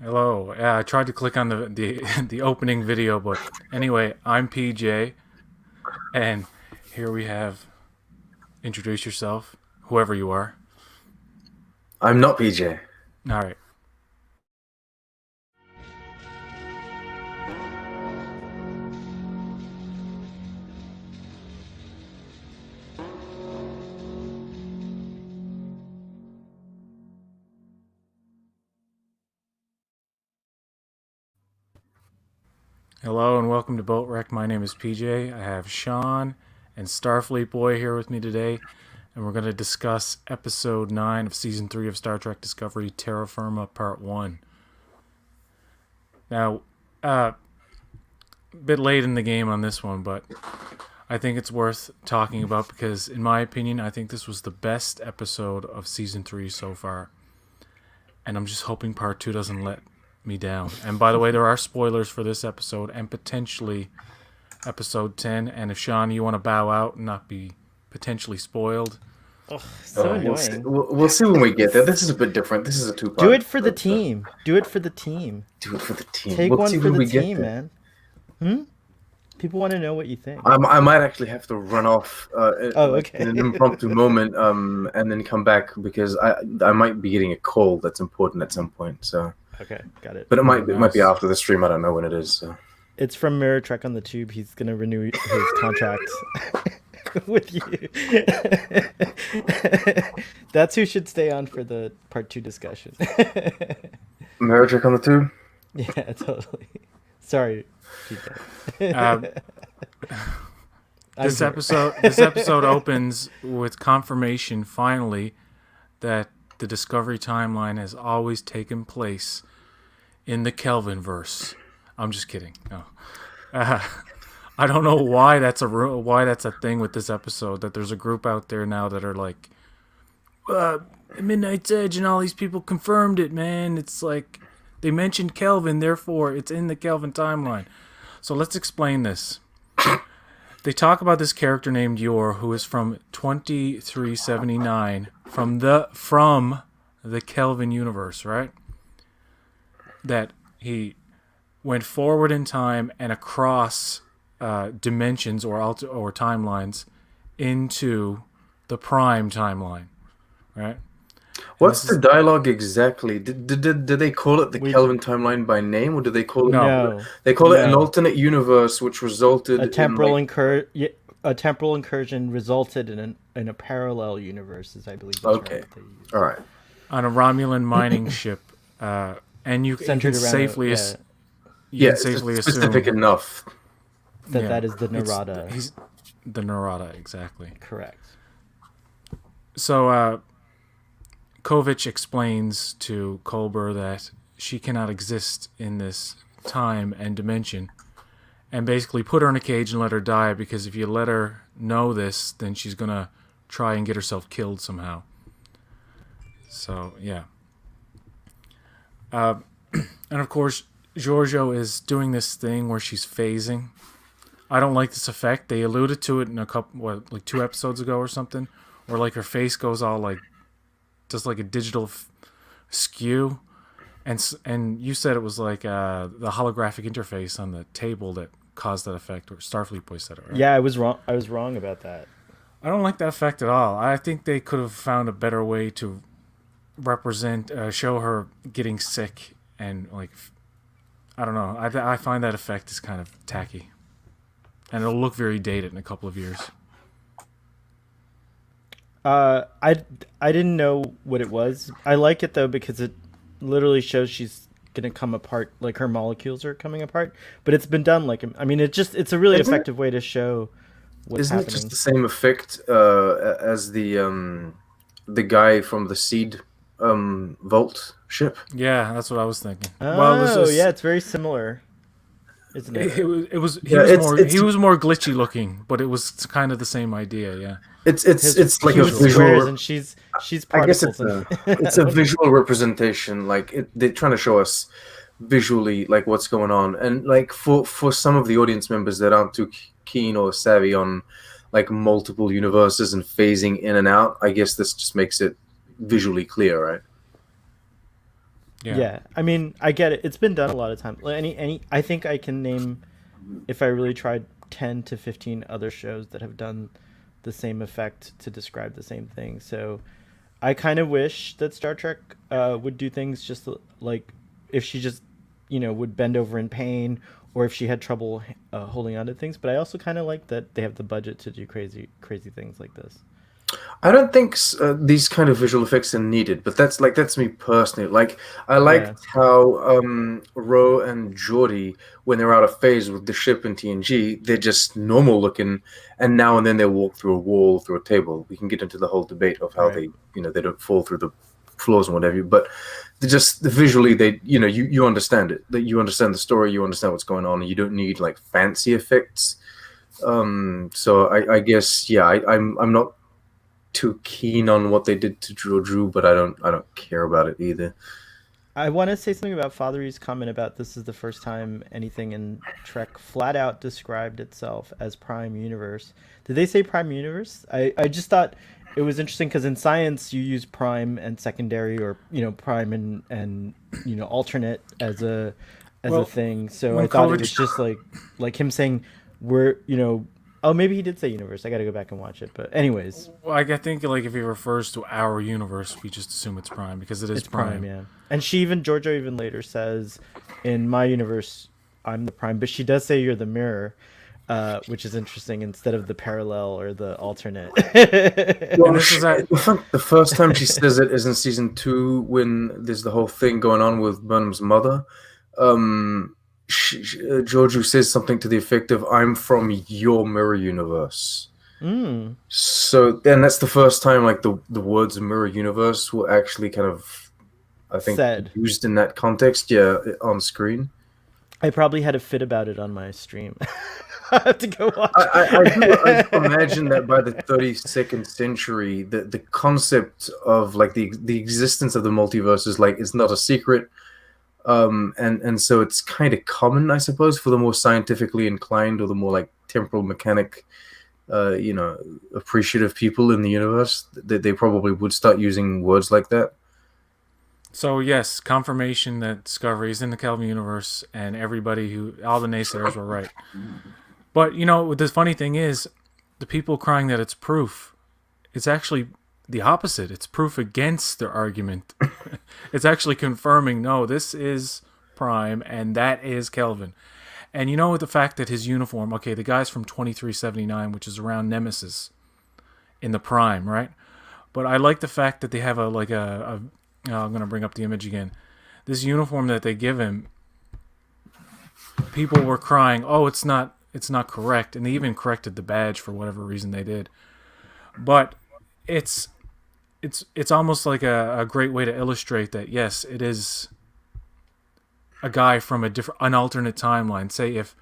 Hello. Yeah, I tried to click on the the opening video, but anyway, I'm PJ, and here we have introduce yourself, whoever you are. I'm not PJ. All right. Hello and welcome to Boat Wreck. My name is PJ. I have Sean and Starfleet Boy here with me today, and we're going to discuss episode 9 of season 3 of Star Trek Discovery, Terra Firma Part 1. Now, a bit late in the game on this one, but I think it's worth talking about because, in my opinion, I think this was the best episode of season 3 so far. And I'm just hoping part 2 doesn't let me down. And by the way, there are spoilers for this episode and potentially episode 10. And if Sean, you want to bow out and not be potentially spoiled, Oh, so We'll see. annoying. We'll see when we get there. This is a bit different. This is a Do two-part. it for the team. Do it for the team. Do it for the team. Take We'll one see for when the we get team, there. man. People want to know what you think. I might actually have to run off Oh, like in okay. an impromptu moment, and then come back because I might be getting a call that's important at some point. So, Okay, got it. but it oh, might be nice. after the stream. I don't know when it is. So. It's from Mirror Trek on the Tube. He's gonna renew his contract with you. That's who should stay on for the part 2 discussion. Marriage on the tube. Yeah, totally. Sorry, Uh, PJ. this episode opens with confirmation finally that the Discovery timeline has always taken place in the Kelvin verse. I'm just kidding. No. Uh, I don't know why why that's a thing with this episode. That there's a group out there now that are like, Midnight's Edge and all these people confirmed it, man. It's like they mentioned Kelvin, therefore it's in the Kelvin timeline. So let's explain this. They talk about this character named Yor, who is from 2379 from the Kelvin universe, right? That he went forward in time and across dimensions or timelines into the prime timeline, right? And What's this the is dialogue exactly? Did they call it the we Kelvin timeline by name, or did they call it? no, no, They call it an no. alternate universe, which resulted A in like. a temporal incursion resulted in a parallel universe, is I believe the term Okay, that they use. all right. on a Romulan mining ship, and you can Centered around safely yeah, you Yeah, can it's safely specific assume, enough. that is the it's Narada. he's the Narada exactly. Correct. So Kovich explains to Kolber that she cannot exist in this time and dimension, and basically put her in a cage and let her die because if you let her know this, then she's gonna try and get herself killed somehow. So yeah, and of course Giorgio is doing this thing where she's phasing. I don't like this effect. They alluded to it in a couple, like 2 episodes ago or something, where like her face goes all like just like a digital skew, and you said it was like the holographic interface on the table that caused that effect, or Starfleet Boy said it, right? Yeah, I was wrong. I was wrong about that. I don't like that effect at all. I think they could have found a better way to represent, show her getting sick and like, I don't know. I find that effect is kind of tacky, and it'll look very dated in a couple of years. I didn't know what it was. I like it though because it literally shows she's gonna come apart, like her molecules are coming apart. But it's been done like I mean, it's a really Isn't it, effective way to show what's isn't it just happening. the same effect as the guy from the Seed Vault ship? Yeah, that's what I was thinking. Well, it was Oh just yeah, it's very similar, isn't it? it was Yeah, he was more glitchy looking, but it was kind of the same idea. Yeah. it's like He a was visual. squares and she's I guess particles. And it's a visual representation. Like they're trying to show us visually like what's going on, and like for some of the audience members that aren't too keen or savvy on like multiple universes and phasing in and out, I guess this just makes it visually clear, right? Yeah, I mean, I get it. It's been done a lot of times. Like, any, I think I can name, if I really tried, 10 to 15 other shows that have done the same effect to describe the same thing. So, I kind of wish that Star Trek would do things just like if she just, would bend over in pain, or if she had trouble holding on to things. But I also kind of like that they have the budget to do crazy things like this. I don't think these kind of visual effects are needed, but that's me personally. Like I Yeah, liked how Ro and Geordie, when they're out of phase with the ship in TNG, they're just normal looking, and now and then they walk through a wall, through a table. We can get into the whole debate of how right. they don't fall through the floors and whatever. But they're just visually, you understand it. That you understand the story, you understand what's going on, and you don't need like fancy effects. So I guess yeah, I'm not too keen on what they did to Drew, but I don't care about it either. I want to say something about Father's comment about this is the first time anything in Trek flat out described itself as Prime Universe. Did they say Prime Universe? I just thought it was interesting because in science you use prime and secondary, or prime and alternate as a Well, thing. So I when thought it COVID was just like him saying we're oh, maybe he did say universe. I got to go back and watch it. But anyways, Well, I think like if he refers to our universe, we just assume it's Prime because it is it's Prime, Prime. yeah. And Giorgio even later says, "In my universe, I'm the Prime," but she does say you're the mirror, which is interesting instead of the parallel or the alternate. And Well, this is that. I think the first time she says it is in season 2 when there's the whole thing going on with Burnham's mother. Giorgio says something to the effect of "I'm from your mirror universe." Mm, So then that's the first time like the words mirror universe were actually kind of, I think, said. used in that context, yeah, on screen. I probably had a fit about it on my stream. I have to go watch. I do imagine that by the 32nd century, the concept of like the existence of the multiverse is like it's not a secret, and so it's kind of common, I suppose, for the more scientifically inclined or the more like temporal mechanic, appreciative people in the universe. They probably would start using words like that. So yes, confirmation that Discovery is in the Kelvin universe, and all the naysayers were right. But the funny thing is, the people crying that it's proof, it's actually the opposite. It's proof against their argument. It's actually confirming, no, this is Prime and that is Kelvin. And the fact that his uniform, okay, the guy's from 2379, which is around Nemesis in the Prime, right? But I like the fact that they have I'm going to bring up the image again. This uniform that they give him, people were crying, "Oh, it's not correct," and they even corrected the badge for whatever reason they did. But it's almost like a great way to illustrate that yes, it is a guy from an alternate timeline. Say if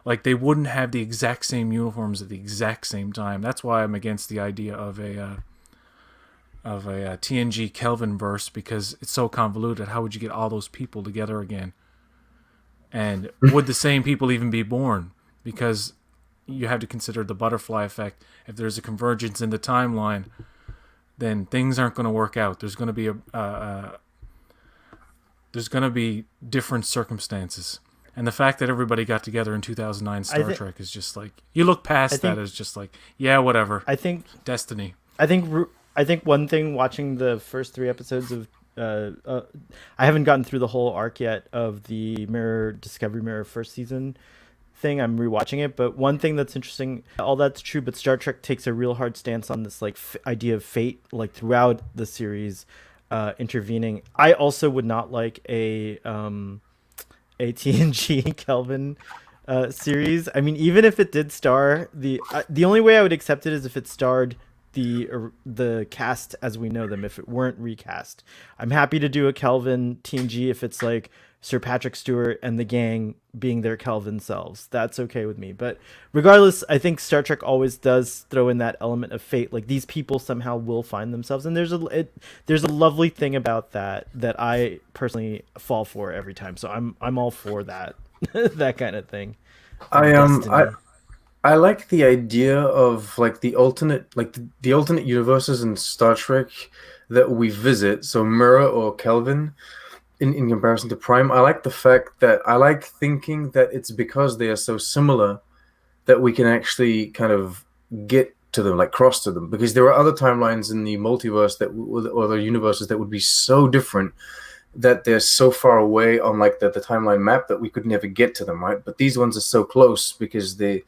like they wouldn't have the exact same uniforms at the exact same time. That's why I'm against the idea of a TNG Kelvin verse, because it's so convoluted. How would you get all those people together again? And would the same people even be born? Because you have to consider the butterfly effect. If there's a convergence in the timeline, then things aren't going to work out. There's going to be different circumstances. And the fact that everybody got together in 2009 Trek is just like, you look past that as just like, yeah, whatever. I think Destiny. I think one thing watching the first 3 episodes of I haven't gotten through the whole arc yet of the Discovery Mirror first season thing. I'm rewatching it, but one thing that's interesting, all that's true, but Star Trek takes a real hard stance on this like idea of fate, like throughout the series, intervening. I also would not like a TNG Kelvin series. I mean, even if it did star the only way I would accept it is if it starred the cast as we know them, if it weren't recast. I'm happy to do a Kelvin TNG if it's like Sir Patrick Stewart and the gang being their Kelvin selves. That's okay with me. But regardless, I think Star Trek always does throw in that element of fate. Like these people somehow will find themselves, and there's a lovely thing about that I personally fall for every time. So I'm all for that that kind of thing. I Destiny. I like the idea of like the alternate universes in Star Trek that we visit. So Mirror or Kelvin, in comparison to Prime, I like the fact that I like thinking that it's because they are so similar that we can actually kind of get to them, like cross to them, because there are other timelines in the multiverse or the universes that would be so different that they're so far away on like the timeline map that we could never get to them, right? But these ones are so close because they're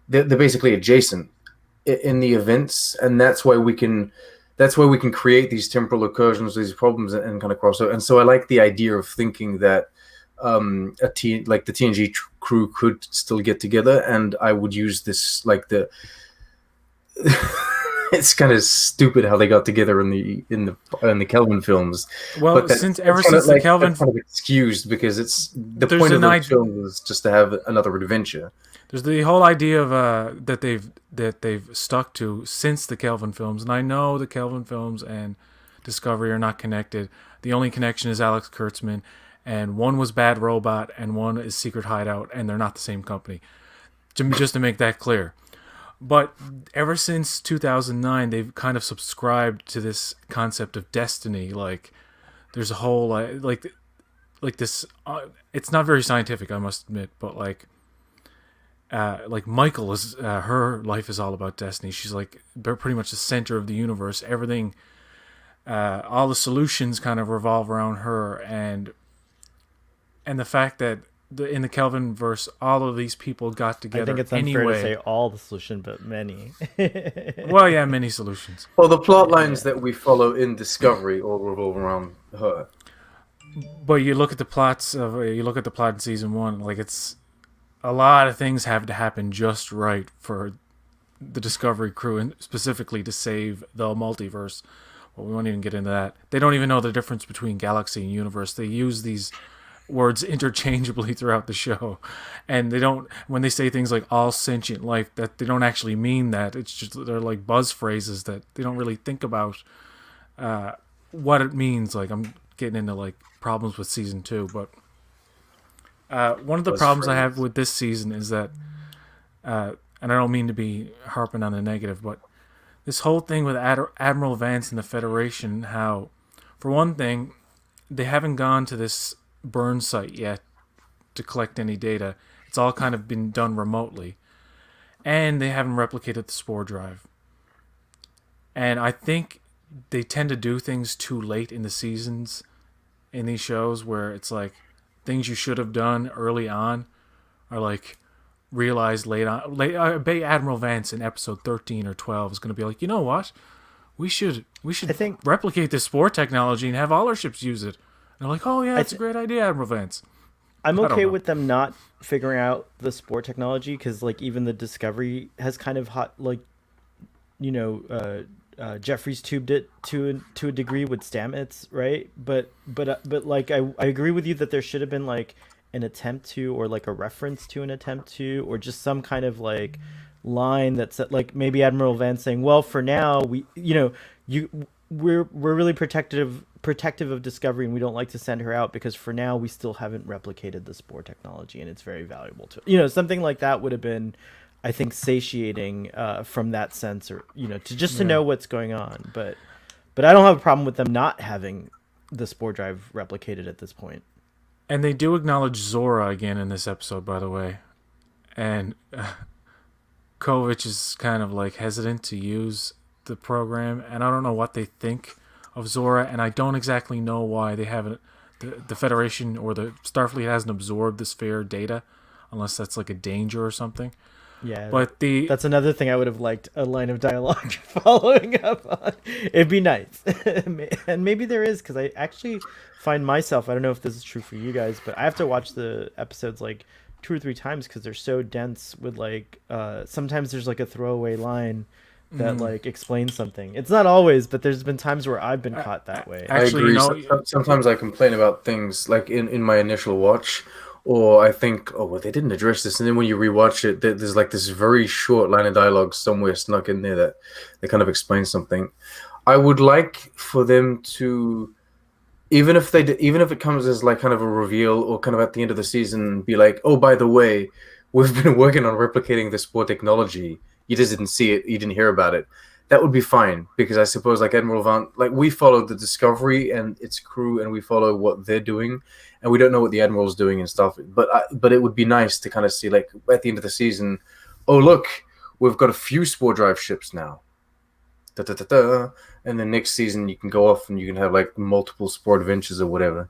basically adjacent in the events, and that's why we can create these temporal recursions, these problems, and kind of cross over. And so I like the idea of thinking that like the TNG crew could still get together, and I would use this like the. It's kind of stupid how they got together in the Kelvin films. Well, But ever since the Kelvin, that's kind of excused because it's the There's point of an the film was just to have another adventure. there's the whole idea of that they've stuck to since the Kelvin films, and I know the Kelvin films and Discovery are not connected. The only connection is Alex Kurtzman, and one was Bad Robot, and one is Secret Hideout, and they're not the same company. Just to make that clear. But ever since 2009, they've kind of subscribed to this concept of destiny. Like, there's a whole like this. It's not very scientific, I must admit, but like Michael is her life is all about destiny. She's like pretty much the center of the universe. Everything, all the solutions kind of revolve around her, and the fact that in the Kelvin verse, all of these people got together. I think it's unfair anyway. to say all the solution, but many. Well, yeah, many solutions. Well, the plot lines that we follow in Discovery all revolve around her. But you look at the plot in season 1, like it's a lot of things have to happen just right for the Discovery crew, and specifically to save the multiverse. Well, we won't even get into that. They don't even know the difference between galaxy and universe. They use these words interchangeably throughout the show, and they don't, when they say things like all sentient life, that they don't actually mean that. It's just they're like buzz phrases that they don't really think about what it means. Like, I'm getting into like problems with season 2, but one of the problems I have with this season is that and I don't mean to be harping on the negative, but this whole thing with Admiral Vance and the Federation, how for one thing they haven't gone to this burn site yet to collect any data. It's all kind of been done remotely, and they haven't replicated the spore drive. And I think they tend to do things too late in the seasons in these shows, where it's like things you should have done early on are like realized late on. I bet Admiral Vance in episode 13 or 12 is going to be like, you know what, we should replicate this spore technology and have all our ships use it. They're like, oh yeah, it's a great idea, Admiral Vance. I'm okay with them not figuring out the spore technology, because like even the Discovery has kind of Jeffries tubed it to a degree with Stamets, right? But like I agree with you that there should have been like an attempt to, or like a reference to an attempt to, or just some kind of like line that's like maybe Admiral Vance saying, well, for now we're really protective of Discovery, and we don't like to send her out because for now we still haven't replicated the spore technology, and it's very valuable to something like that would have been, I think, satiating from that sense, or to know what's going on. But I don't have a problem with them not having the spore drive replicated at this point. And they do acknowledge Zora again in this episode, by the way, and Kovic is kind of like hesitant to use the program, and I don't know what they think of Zora, and I don't exactly know why they haven't, the Federation or the Starfleet hasn't absorbed the sphere data, unless that's like a danger or something. Yeah, but that's another thing I would have liked a line of dialogue following up on. It'd be nice. And maybe there is, because I actually find myself, I don't know if this is true for you guys, but I have to watch the episodes like 2 or 3 times because they're so dense with like sometimes there's like a throwaway line that like explains something. It's not always, but there's been times where I've been caught that way. Actually, I agree. Sometimes I complain about things like in my initial watch, or I think, oh, well, they didn't address this, and then when you rewatch it, there's like this very short line of dialogue somewhere snuck in there that they kind of explain something. I would like for them to, even if it comes as like kind of a reveal or kind of at the end of the season, be like, oh, by the way, we've been working on replicating this spore technology. You just didn't see it. You didn't hear about it. that would be fine, because I suppose like Admiral Vance, like we follow the Discovery and its crew, and we follow what they're doing, and we don't know what the Admiral's doing and stuff. But it would be nice to kind of see, like, at the end of the season, oh look, we've got a few spore drive ships now. Da, da, da, da. And then next season you can go off and you can have like multiple spore adventures or whatever.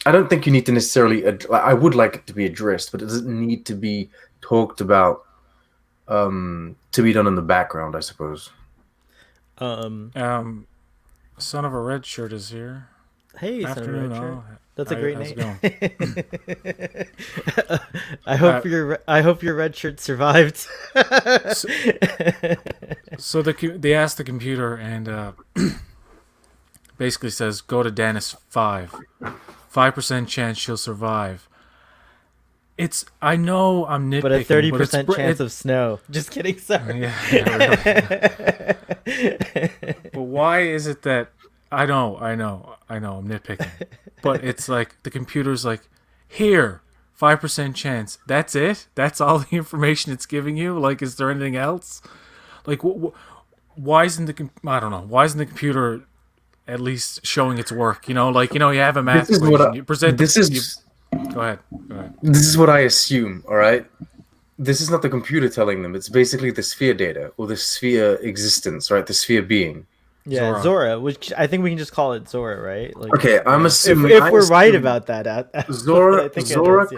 I don't think you need to necessarily. I would like it to be addressed, but it doesn't need to be talked about. To be done in the background, I suppose. Son of a Red Shirt is here. Hey, Afternoon, Son of a Red Shirt. all. That's a great How's name. it going? I hope your red shirt survived. So they asked the computer, and basically says, go to Dennis 5% chance she'll survive. I know I'm nitpicking, but a 30% chance of snow. Just kidding, sorry. Yeah, really. But why is it that I know I'm nitpicking, but it's like the computer's like, here, 5% chance. That's it. That's all the information it's giving you. Like, is there anything else? Like, why isn't I don't know. Why isn't the computer at least showing its work? You have a math equation. You present. Go ahead. This is what I assume. All right. This is not the computer telling them. It's basically the sphere data or the sphere existence, right? The sphere being. Yeah, Zora, which I think we can just call it Zora, right? Like, okay, I'm assuming if we're right about that. Zora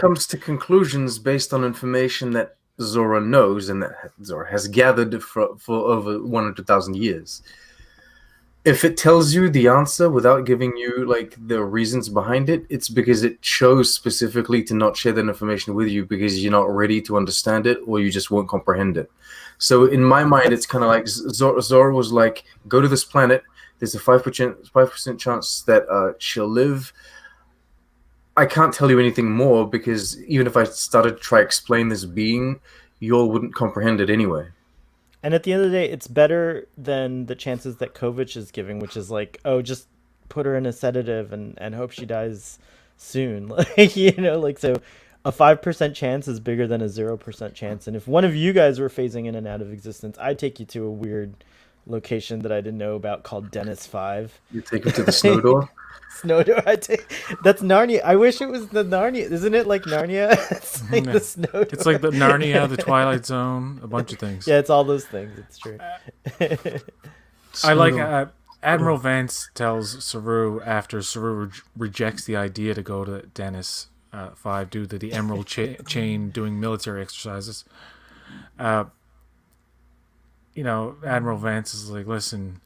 comes to conclusions based on information that Zora knows and that Zora has gathered for over 100,000 years. If it tells you the answer without giving you like the reasons behind it, it's because it chose specifically to not share that information with you because you're not ready to understand it or you just won't comprehend it. So in my mind, it's kind of like Zora was like, go to this planet. There's a 5% chance that she'll live. I can't tell you anything more because even if I started to try to explain this being, you all wouldn't comprehend it anyway. And at the end of the day, it's better than the chances that Kovic is giving, which is like, oh, just put her in a sedative and hope she dies soon. Like, so a 5% chance is bigger than a 0% chance. And if one of you guys were phasing in and out of existence, I'd take you to a weird location that I didn't know about called Dennis 5. You take me to the snow door? Snow door. That's Narnia. I wish it was the Narnia. Isn't it like Narnia? It's like the snow door. It's like the Narnia, the Twilight Zone, a bunch of things. Yeah, it's all those things. It's true. I like Admiral Vance tells Saru after Saru rejects the idea to go to Dennis 5 due to the Emerald Chain doing military exercises. Admiral Vance is like, listen,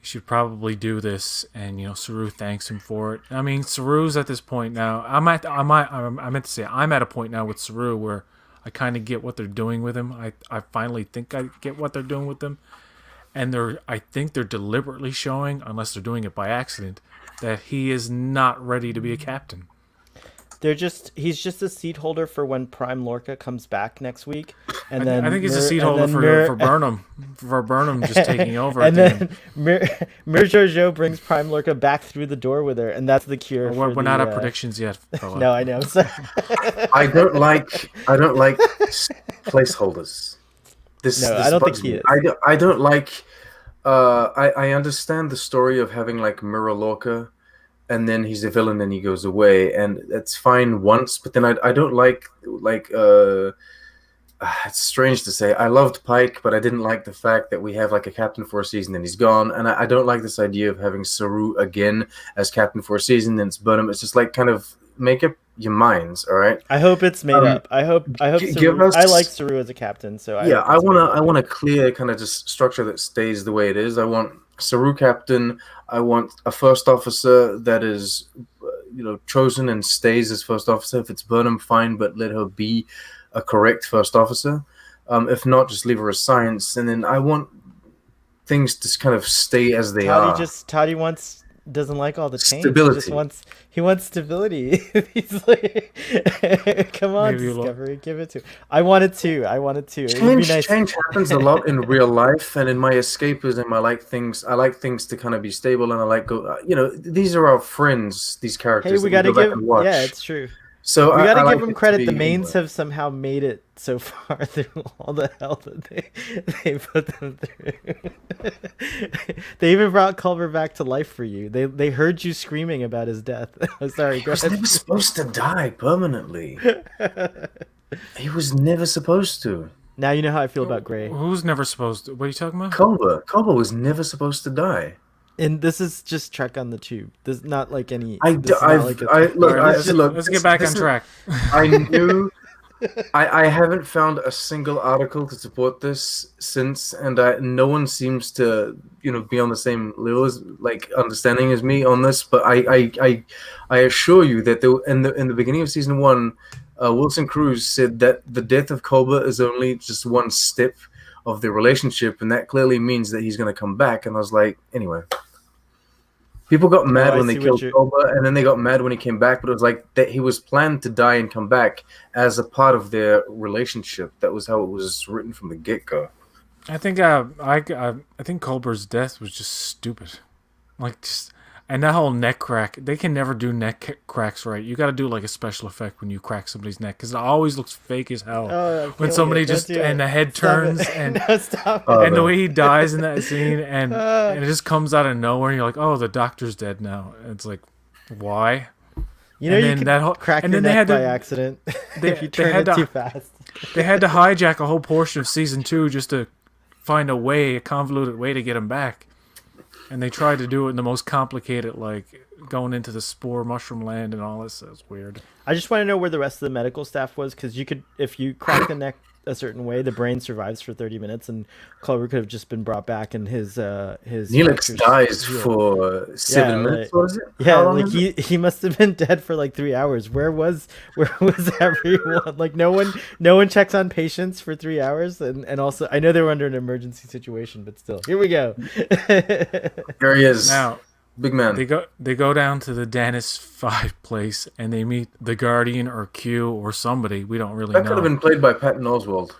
you should probably do this, and Saru thanks him for it. I mean, Saru's at this point now. I'm at a point now with Saru where I kind of get what they're doing with him. I finally think I get what they're doing with him, and I think they're deliberately showing, unless they're doing it by accident, that he is not ready to be a captain. He's just a seat holder for when Prime Lorca comes back next week, and then I think he's a seat holder for Burnham, for Burnham just taking over. And then Mir Jojo brings Prime Lorca back through the door with her, and that's the cure. We're not at predictions yet, fella. No, I know. So I don't like placeholders. I don't think he is. I don't like. I understand the story of having like Mirror Lorca. And then he's a villain and he goes away, and that's fine once. But then I don't like it's strange to say. I loved Pike, but I didn't like the fact that we have like a captain for a season and he's gone. And I don't like this idea of having Saru again as captain for a season and it's Burnham. It's just like kind of make up your minds, all right? I hope it's made up. I hope Saru, I like Saru as a captain, so I want a clear kind of just structure that stays the way it is. I want Saru captain. I want a first officer that is, chosen and stays as first officer. If it's Burnham, fine, but let her be a correct first officer. If not, just leave her as science. And then I want things to kind of stay as they are. Toddy doesn't like all the change. Stability. He wants stability. He's like, come on, Discovery, give it to him. I want it too. It would be nice. Change happens a lot in real life, and in my escapism, I like things to kind of be stable, and I like these are our friends, these characters. Hey, we got to give. Yeah, it's true. So We I gotta like give them it to credit. The be mains anywhere. have somehow made it so far through all the hell that they put them through. They even brought Culver back to life for you. They heard you screaming about his death. Sorry, He go was ahead. never supposed to die permanently. He was never supposed to. Now you know how I feel about Gray. Who's never supposed to? What are you talking about? Culber was never supposed to die. And this is just Trek on the Tube. This is not like any. I, This is not like a. All look, right, let's look. let's get back on This is, track. I knew. I haven't found a single article to support this since, and no one seems to, be on the same level as, like, understanding as me on this. But I assure you that in the beginning of season one, Wilson Cruz said that the death of Culber is only just one step of the relationship, and that clearly means that he's going to come back. And I was like, anyway. People got mad I when they see what killed you're- Culber, and then they got mad when he came back. But it was like that he was planned to die and come back as a part of their relationship. That was how it was written from the get-go. I think I think Culber's death was just stupid. Like just and that whole neck crack. They can never do cracks right. You got to do like a special effect when you crack somebody's neck because it always looks fake as hell. Oh, I'm when feeling somebody it. Don't just do it. and the head Stop turns it. and No, stop it. and the way he dies in that scene and it just comes out of nowhere and you're like, oh, the doctor's dead now. And it's like, why? You know and you then can that whole- crack and your then they neck had by to- accident they- if you they turn had it to- too fast. They had to hijack a whole portion of season 2 just to find a convoluted way to get him back. And they tried to do it in the most complicated, like going into the spore mushroom land and all this. It's weird. I just want to know where the rest of the medical staff was because you could, if you crack the neck a certain way, the brain survives for 30 minutes, and Culver could have just been brought back, and his Neelix fractures dies healed. for 7 minutes. like- What is it? Yeah, How long like is it? he must have been dead for like 3 hours. Where was everyone? Like no one checks on patients for 3 hours, and also I know they were under an emergency situation, but still, here we go. There he is. Now Big man. they go down to the Danis 5 place and they meet the Guardian or Q or somebody. We don't really That know. could have been played by Patton Oswalt.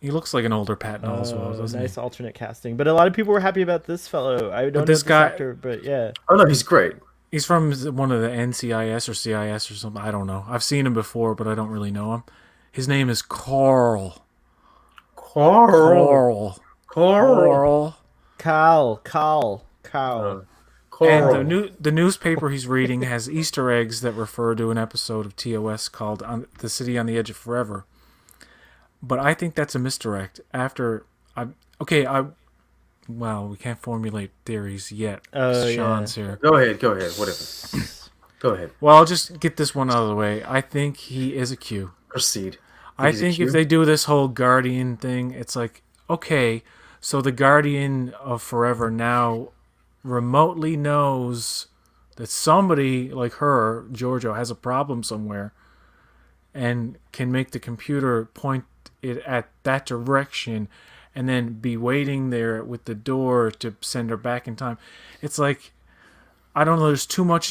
He looks like an older Patton Oswalt, doesn't Nice alternate casting, but a lot of people were happy about this fellow. I don't know this this guy- actor, but yeah. Oh no, he's great. he? He's from one of the NCIS or CIS or something. I don't know. I've seen him before, but I don't really know him. His name is Carl. Carl. Carl. And the newspaper he's reading has Easter eggs that refer to an episode of TOS called "The City on the Edge of Forever." But I think that's a misdirect. Well, we can't formulate theories yet. Sean's here. Go ahead. Whatever. Go ahead. Well, I'll just get this one out of the way. I think he is a Q. Proceed. I he's a think Q? if they do this whole Guardian thing, it's like, okay, so the Guardian of Forever now remotely knows that somebody like her, Giorgio, has a problem somewhere and can make the computer point it at that direction and then be waiting there with the door to send her back in time. It's like, I don't know, there's too much,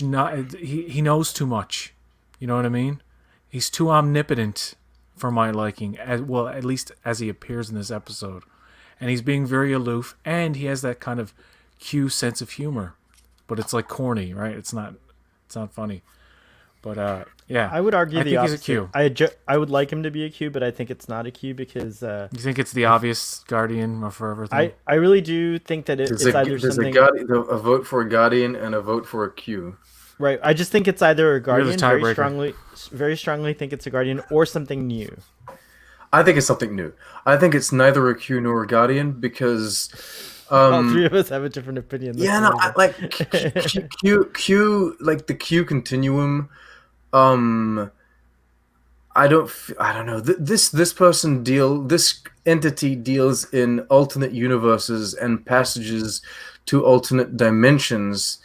he knows too much. You know what I mean? He's too omnipotent for my liking, at least as he appears in this episode. And he's being very aloof, and he has that kind of Q sense of humor. But it's like corny, right? It's not funny. But yeah. I would argue I the think opposite. he's a Q. I would like him to be a Q, but I think it's not a Q because You think it's the obvious Guardian or Forever thing? I really do think that it's either something a vote for a Guardian and a vote for a Q. right. I just think it's either a Guardian. tiebreaker. Very strongly think it's a Guardian or something new. I think it's something new. I think it's neither a Q nor a Guardian because All three of us have a different opinion. That's yeah, no, amazing. like Q, like the Q continuum. I don't know. This entity deals in alternate universes and passages to alternate dimensions.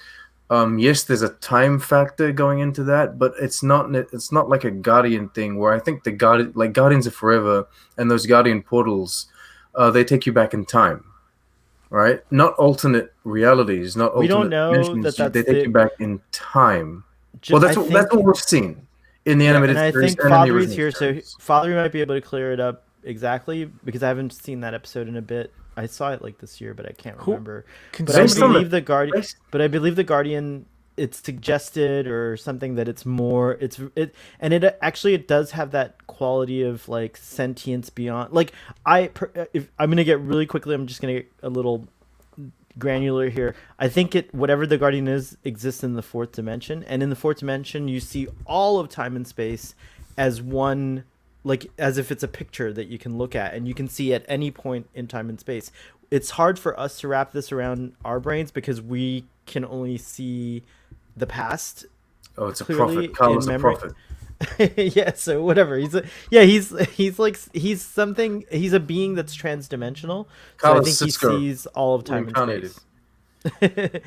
Yes, there's a time factor going into that, but it's not like a Guardian thing where I think the Guardians of Forever and those Guardian portals, they take you back in time. Right? Not alternate realities, not alternate We don't know dimensions. that They take you back in time. Ju- Well, I that's think- what we've seen in the animated and I series think and in the Father's original here, so series. Father might be able to clear it up exactly because I haven't seen that episode in a bit. I saw it like this year, but I can't remember. Can But I Based on believe the Guardian. based- But I believe the Guardian it's suggested or something that it's more and it actually it does have that quality of like sentience beyond like if I'm gonna get really quickly, I'm just gonna get a little granular here. I think it whatever the Guardian is exists in the fourth dimension, and in the fourth dimension you see all of time and space as one, like as if it's a picture that you can look at and you can see at any point in time and space. It's hard for us to wrap this around our brains because we can only see the past Oh, it's a clearly prophet. Carlos in a memory. prophet. Yeah, so whatever. He's like he's something. He's a being that's transdimensional. So I Carlos think he Cisco sees all of time and reincarnated. space.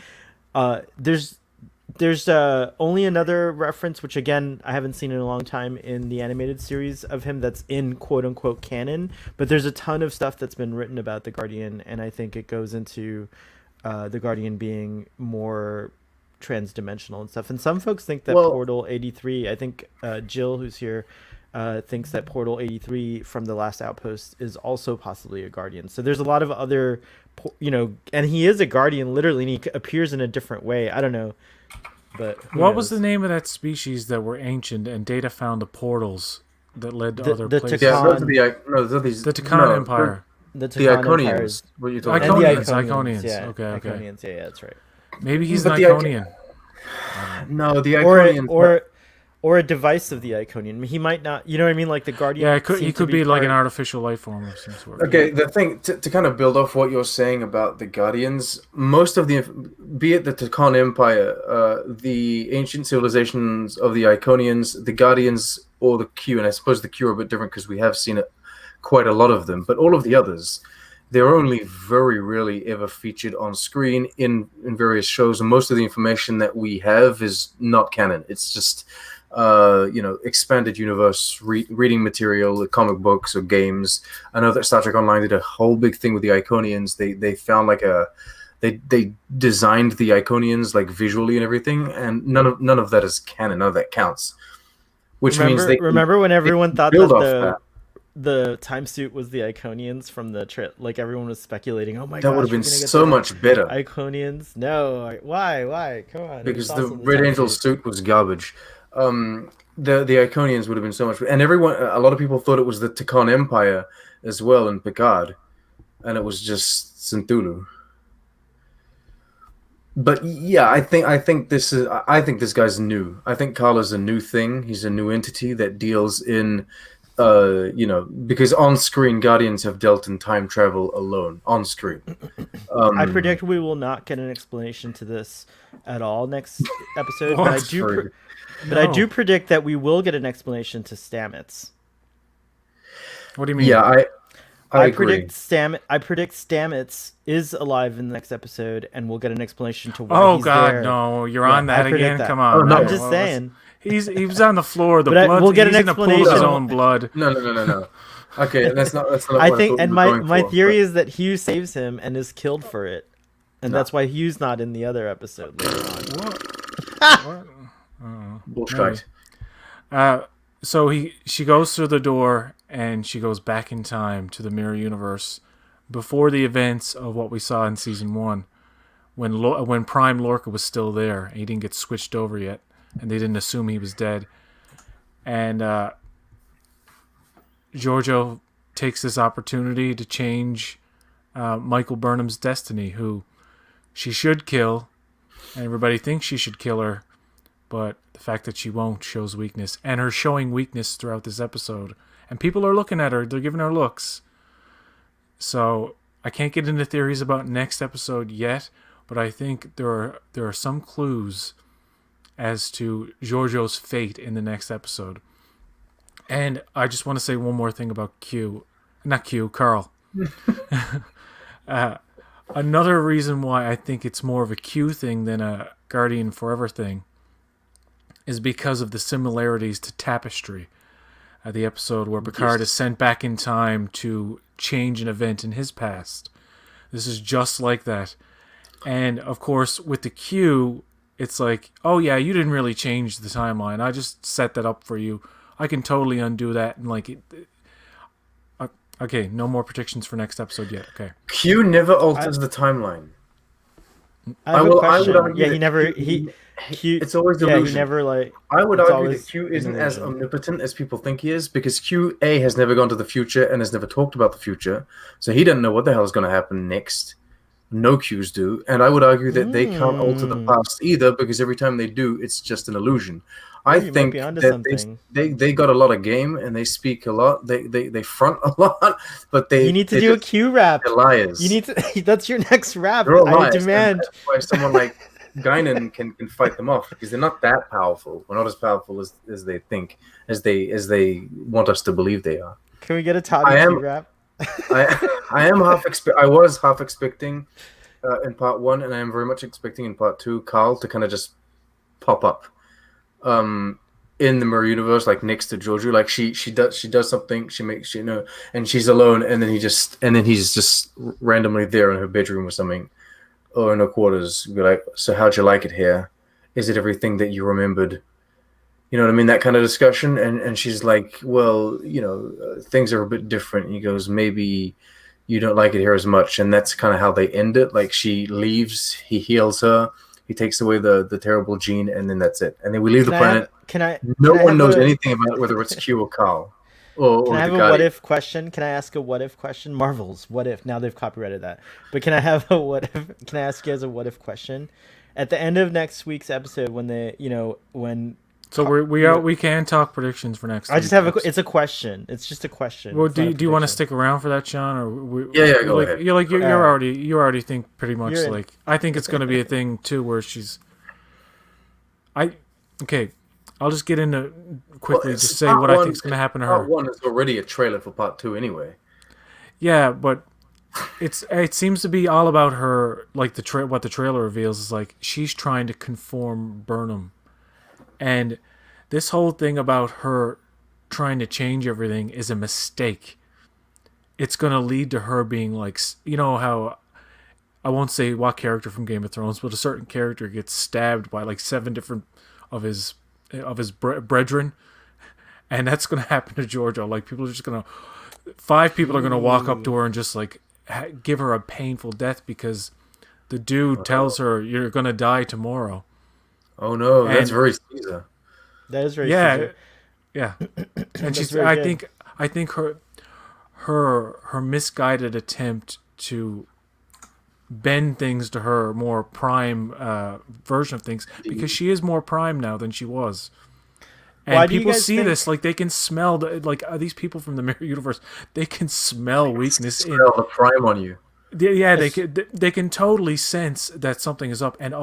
There's only another reference, which again I haven't seen in a long time, in the animated series of him that's in quote unquote canon. But there's a ton of stuff that's been written about the Guardian, and I think it goes into the Guardian being more transdimensional and stuff. And some folks think that Well- Portal 83. I think Jill, who's here, thinks that Portal 83 from the Last Outpost is also possibly a Guardian. So there's a lot of other, and he is a Guardian literally, and he appears in a different way. I don't know. But What was the name of that species that were ancient and Data found the portals that led to other the places? Yeah, those are Takan. those are these. The Takan Empire. The The Takan Empire Iconians. is- What are you talking and about? the Iconians. Yeah, Okay, okay. Iconians. Yeah, that's right. Maybe he's But an the Iconian. No, the Or Iconians. or a device of the Iconian. He might not. You know what I mean? Like the Guardian. Yeah, he seemed to could be like an part- artificial life form of some sort. Okay, the thing to kind of build off what you're saying about the Guardians, most of the, be it the Takan Empire, the ancient civilizations of the Iconians, the Guardians, or the Q, and I suppose the Q are a bit different because we have seen it, quite a lot of them, but all of the others, they're only very rarely ever featured on screen in various shows, and most of the information that we have is not canon. It's just expanded universe reading material, comic books or games. I know that Star Trek Online did a whole big thing with the Iconians. They found like they designed the Iconians like visually and everything, and none of that is canon. None of that counts. Which means they remember when everyone thought build that off the time suit was the Iconians from the trip? Like everyone was speculating. Oh my god, that would have been so much better Iconians. No, why? Come on. because It's the awesome, Red time Angel suit was garbage. The Iconians would have been so much, and a lot of people thought it was the Takan Empire as well in Picard, and it was just Cthulhu. But yeah, I think this guy's new. I think Carla's a new thing. He's a new entity that deals in, because on screen Guardians have dealt in time travel alone on screen. I predict we will not get an explanation to this at all next episode. What? But I do predict that we will get an explanation to Stamets. What do you mean? Yeah, I agree. I predict Stamets is alive in the next episode, and we'll get an explanation to why Oh he's God, there. no! You're Yeah, on that I predict again. that. Come on! Oh, no. I'm just saying. He was on the floor. The But blood. we'll get an he's in a pool of his explanation. own blood. No. Okay, that's not. I what think, thought and we were going my for, theory but- is that Hugh saves him and is killed for it, and No. that's why Hugh's not in the other episode later on. What? bullshit. So she goes through the door and she goes back in time to the mirror universe before the events of what we saw in season 1, when Prime Lorca was still there. He didn't get switched over yet, and they didn't assume he was dead. And Giorgio takes this opportunity to change Michael Burnham's destiny, who she should kill, and everybody thinks she should kill her, but the fact that she won't shows weakness, and her showing weakness throughout this episode. And people are looking at her, they're giving her looks. So I can't get into theories about next episode yet, but I think there are some clues as to Giorgio's fate in the next episode. And I just want to say one more thing about Carl. Another reason why I think it's more of a Q thing than a Guardian Forever thing is because of the similarities to Tapestry, the episode where Picard is sent back in time to change an event in his past. This is just like that. And of course, with the Q, it's like, oh yeah, you didn't really change the timeline. I just set that up for you. I can totally undo that. And okay, no more predictions for next episode yet. Okay. Q never alters the timeline. I have a I would question. argue Yeah, he that never Q. it's always Yeah, he illusion. never like. I would It's argue that always Q an isn't as illusion. omnipotent as people think he is because Q A has never gone to the future and has never talked about the future, so he doesn't know what the hell is going to happen next. No Qs do, and I would argue that they can't alter the Mm. past either because every time they do, it's just an illusion. Oh, I you might be think onto that something. they got a lot of game and they speak a lot. They front a lot, but You need to they're do a just Q rap. they're You liars. need to. That's your next rap. They're all I liars, and demand. that's why someone like Guinan can fight them off because they're not that powerful. We're not as powerful as they think, as they want us to believe they are. Can we get a Toddy I Q am rap? I am I was half expecting in part one, and I am very much expecting in part two Carl to kind of just pop up in the mirror universe, like next to Jojo. Like she does something, she makes and she's alone, and then he's just randomly there in her bedroom or something, or in her quarters. Be like, so how'd you like it here? Is it everything that you remembered? You know what I mean? That kind of discussion. And she's like, well, things are a bit different. And he goes, maybe you don't like it here as much. And that's kind of how they end it. Like she leaves, he heals her, he takes away the terrible gene, and then that's it. And then we leave the planet. No Can I one have knows a anything about whether it's Q or Carl can I or the have a what Guardian. if question? Can I ask a what if question? Marvel's what if? Now they've copyrighted that. But can I have a what if? Can I ask you guys a what if question? At the end of next week's episode, when So we can talk predictions for next. I just have it's a question. It's just a question. Well, It's not a do you want to prediction. stick around for that, Sean? Or Yeah, go like, ahead. You already think pretty much You're in. like I think it's going to be a thing too where she's. Okay, I'll just get into quickly Well, just say part what I one- think is going to happen to her. Part one is already a trailer for part two, anyway. Yeah, but it seems to be all about her. Like what the trailer reveals is like she's trying to conform Burnham, and this whole thing about her trying to change everything is a mistake. It's going to lead to her being like, how I won't say what character from Game of Thrones, but a certain character gets stabbed by like 7 different of his brethren, and that's going to happen to Georgia. Like people are just going to 5 people are going to walk up to her and just like give her a painful death because the dude tells her you're going to die tomorrow. Oh no, that's And- very Caesar. That is very Yeah, Caesar. yeah, and That's she's. very good. I think her misguided attempt to bend things to her more prime version of things because she is more prime now than she was. And Why do you people guys see think- this, like they can smell these people from the mirror universe. They can smell weakness in. Smell the prime on you. Yeah, they can totally sense that something is up. And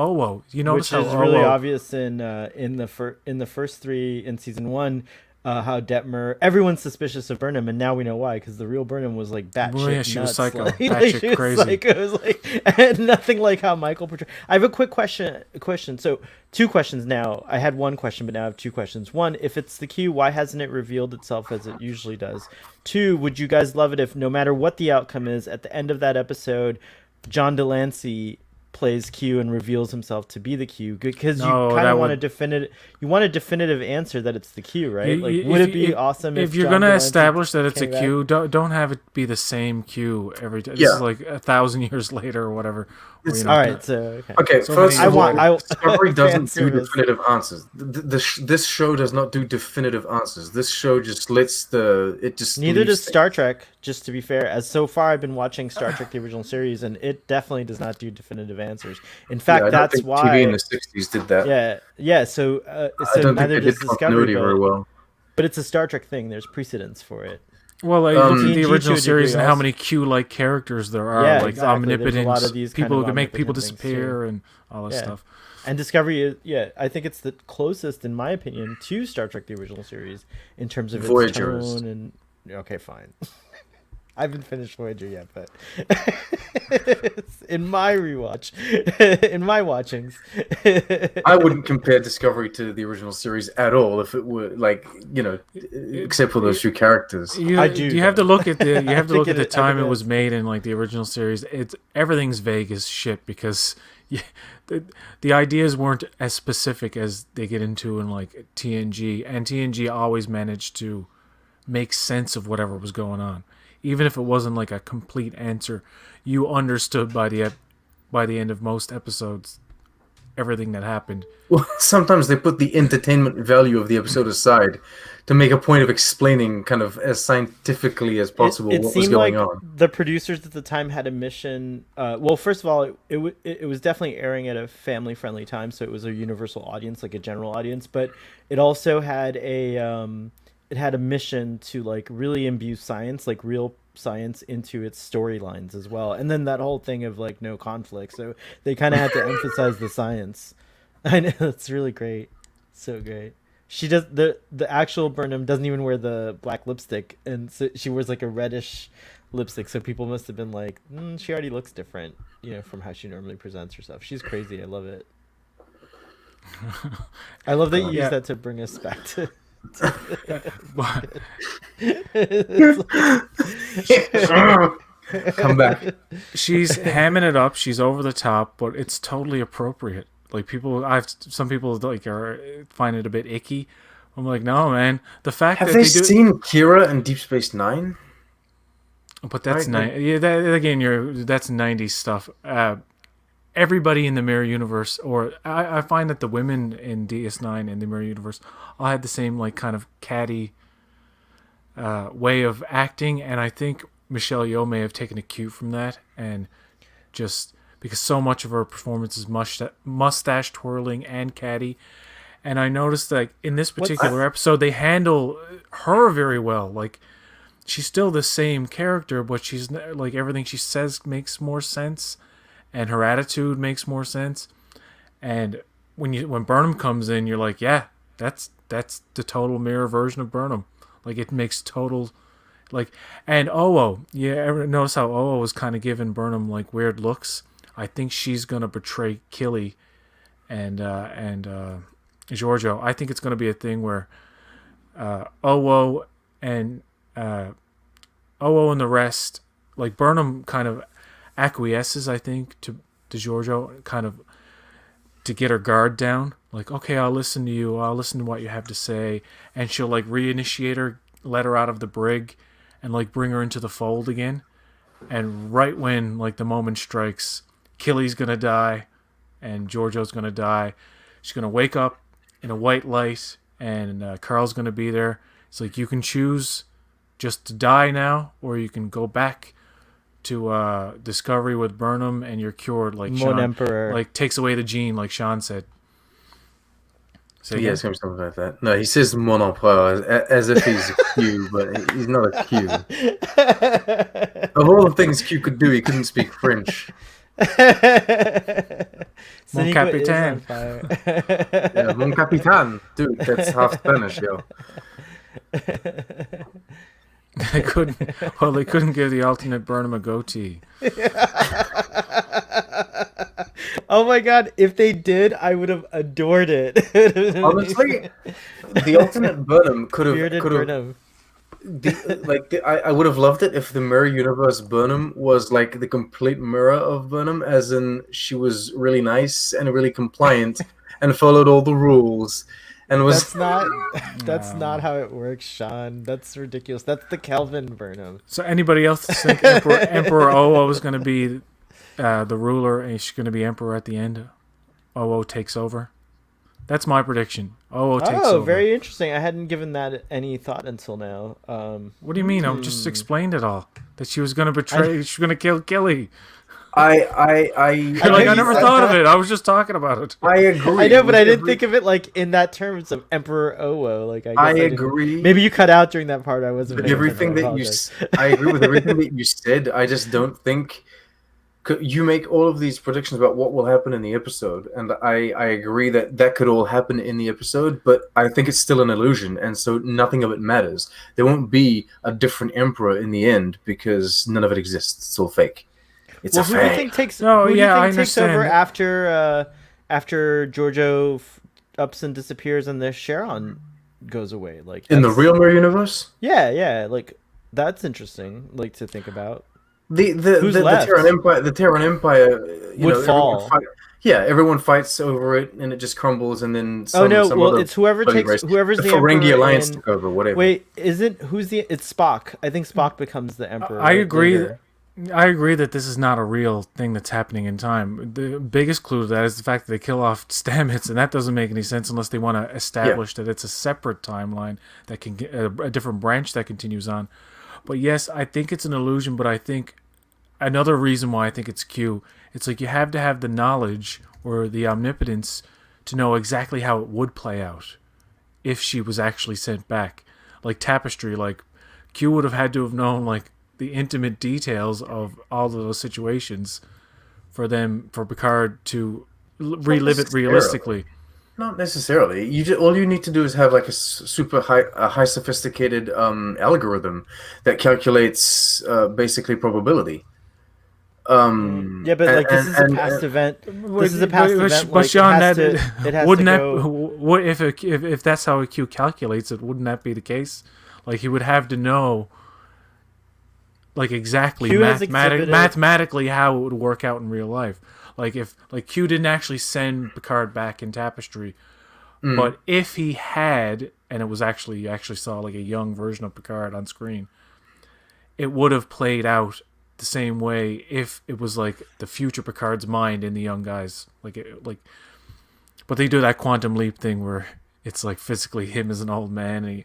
you notice Which how is really Owo- obvious in the first 3 in season 1. How Detmer, everyone's suspicious of Burnham, and now we know why, because the real Burnham was like batshit Well, yeah, she was nuts. psycho, Like, batshit she was crazy. psycho. It was like and nothing like how Michael portrayed. I have a quick question. So 2 questions now. I had 1 question, but now I have 2 questions. 1, if it's the Q, why hasn't it revealed itself as it usually does? 2, would you guys love it if no matter what the outcome is, at the end of that episode, John Delancey plays Q and reveals himself to be the Q, because you No, kind that of want would- you want a definitive answer that it's the Q, right? You- Like, you- would if it be you- awesome if you're John gonna Delancey establish that it's a came back? Q? Don't have it be the same Q every time. This Yeah. is like 1,000 years later or whatever. Where, It's- All right, so Okay, So first many- of all, I Discovery fan doesn't do service. definitive answers. This show does not do definitive answers. This show just Neither leaves does Star Trek. Just to be fair, as so far I've been watching Star Trek the original series, and it definitely does not do definitive answers. In fact, I don't that's think why. TV in the '60s did that. Yeah. So I so don't think neither they does did Discovery, continuity very well. but it's a Star Trek thing. There's precedence for it. Well, look at TNG the to original a series degree and how also. many Q-like characters there are, Yeah, like exactly. There's a omnipotence, lot of these kind people of who can make people omnipotent things, disappear and all this Yeah. stuff. And Discovery is, I think it's the closest, in my opinion, to Star Trek the original series in terms of its Voyagers. tone and. Okay, fine. I haven't finished Voyager yet, but in my rewatch, in my watchings, I wouldn't compare Discovery to the original series at all if it were except for those few characters. I do, You have to look at the I think the I time think it was it's- made in, like the original series. Everything's vague as shit because the ideas weren't as specific as they get into in like TNG, and TNG always managed to make sense of whatever was going on, even if it wasn't like a complete answer. You understood by the by the end of most episodes everything that happened. Well, sometimes they put the entertainment value of the episode aside to make a point of explaining kind of as scientifically as possible It what was seemed going like on. the producers at the time had a mission. Well, first of all, it was definitely airing at a family friendly time, so it was a universal audience, like a general audience. But it also had a mission to like really imbue science, like real science, into its storylines as well. And then that whole thing of like no conflict, so they kind of had to emphasize the science. I know, it's really great, so great. She does the actual Burnham doesn't even wear the black lipstick, and so she wears like a reddish lipstick. So people must have been like, she already looks different, from how she normally presents herself. She's crazy. I love it. I love that you use that to bring us back to. Come back. She's hamming it up. She's over the top, but it's totally appropriate. Like some people like find it a bit icky. I'm like, no, man. The fact Have that they they do, seen Kira in Deep Space Nine? but that's Right, Yeah, that's 90s stuff. Everybody in the Mirror Universe, or I find that the women in DS9 and the Mirror Universe all had the same like kind of catty way of acting, and I think Michelle Yeoh may have taken a cue from that, and just because so much of her performance is mustache twirling and catty. And I noticed that in this particular episode, they handle her very well. Like, she's still the same character, but she's like everything she says makes more sense, and her attitude makes more sense. And when Burnham comes in, you're like, yeah, that's the total mirror version of Burnham. Like, it makes total. Like, and Owo, you ever notice how Owo was kind of giving Burnham like weird looks? I think she's gonna betray Killy and Giorgio. I think it's gonna be a thing where Owo and the rest, like Burnham, kind of acquiesces. I think to Giorgio, kind of to get her guard down. Like, okay, I'll listen to you. I'll listen to what you have to say, and she'll like reinitiate her, let her out of the brig, and like bring her into the fold again. And right when like the moment strikes, Killy's gonna die, and Giorgio's gonna die. She's gonna wake up in a white light, and Carl's gonna be there. It's like, you can choose just to die now, or you can go back to Discovery with Burnham, and you're cured. Like Mon Sean, Emperor. like takes away the gene, like Sean said. Yeah, it's gonna be something like that. No, he says Mon Empereur as if he's a Q, but he's not a Q. Of all the things Q could do, he couldn't speak French. Mon Capitaine. Yeah, Mon Capitan. Dude, that's half Spanish, yo. They couldn't give the alternate Burnham a goatee. Oh my god, if they did, I would have adored it. Honestly, the alternate Burnham could have Burnham. I would have loved it if the Mirror Universe Burnham was like the complete mirror of Burnham, as in she was really nice and really compliant and followed all the rules and was. That's not how it works, Sean. That's ridiculous. That's the Kelvin Burnham. So anybody else think Emperor Owo is going to be the ruler, and she's going to be emperor at the end? Owo takes over. That's my prediction. Owo takes over. Oh, very interesting. I hadn't given that any thought until now. What do you mean? I just explained it all. That she was going to betray. She was going to kill Killy. I never thought of it. I was just talking about it. I agree. I know, but I didn't think of it like in that terms of Emperor Owo. Like, I agree. Maybe you cut out during that part. I wasn't. Everything that I agree with everything that you said. I just don't think you make all of these predictions about what will happen in the episode, and I agree that could all happen in the episode, but I think it's still an illusion, and so nothing of it matters. There won't be a different emperor in the end because none of it exists. It's all fake. It's a fake. Who do you think takes? No, who do yeah, you I think takes understand. over after Giorgio ups and disappears and the Charon goes away? Like in the real Mirror Universe? Yeah. Like, that's interesting. Like, to think about. The left? Terran Empire would fall. Everyone fights over it, and it just crumbles, and then it's whoever's the Ferengi emperor Alliance took over. Whatever. Wait, it's Spock? I think Spock becomes the emperor. I agree. Later. I agree that this is not a real thing that's happening in time. The biggest clue to that is the fact that they kill off Stamets, and that doesn't make any sense unless they want to Yeah, establish that it's a separate timeline that can get a different branch that continues on. But yes, I think it's an illusion. But I think another reason why I think it's Q, it's like you have to have the knowledge or the omnipotence to know exactly how it would play out if she was actually sent back. Like Tapestry, like Q would have had to have known like the intimate details of all of those situations for Picard to not relive it necessarily. realistically. Not necessarily. All you need to do is have like super high sophisticated algorithm that calculates basically probability. Yeah, but like this is a past And event. This is a past event. But Like Sean, that it has to wouldn't that go. what if that's how a Q calculates it? Wouldn't that be the case? Like he would have to know like exactly Q has exhibited. mathematically how it would work out in real life. Like if like Q didn't actually send Picard back in Tapestry, but if he had, and it was actually you actually saw like a young version of Picard on screen, it would have played out the same way if it was like the future Picard's mind in the young guys. But they do that quantum leap thing where it's like physically him as an old man. And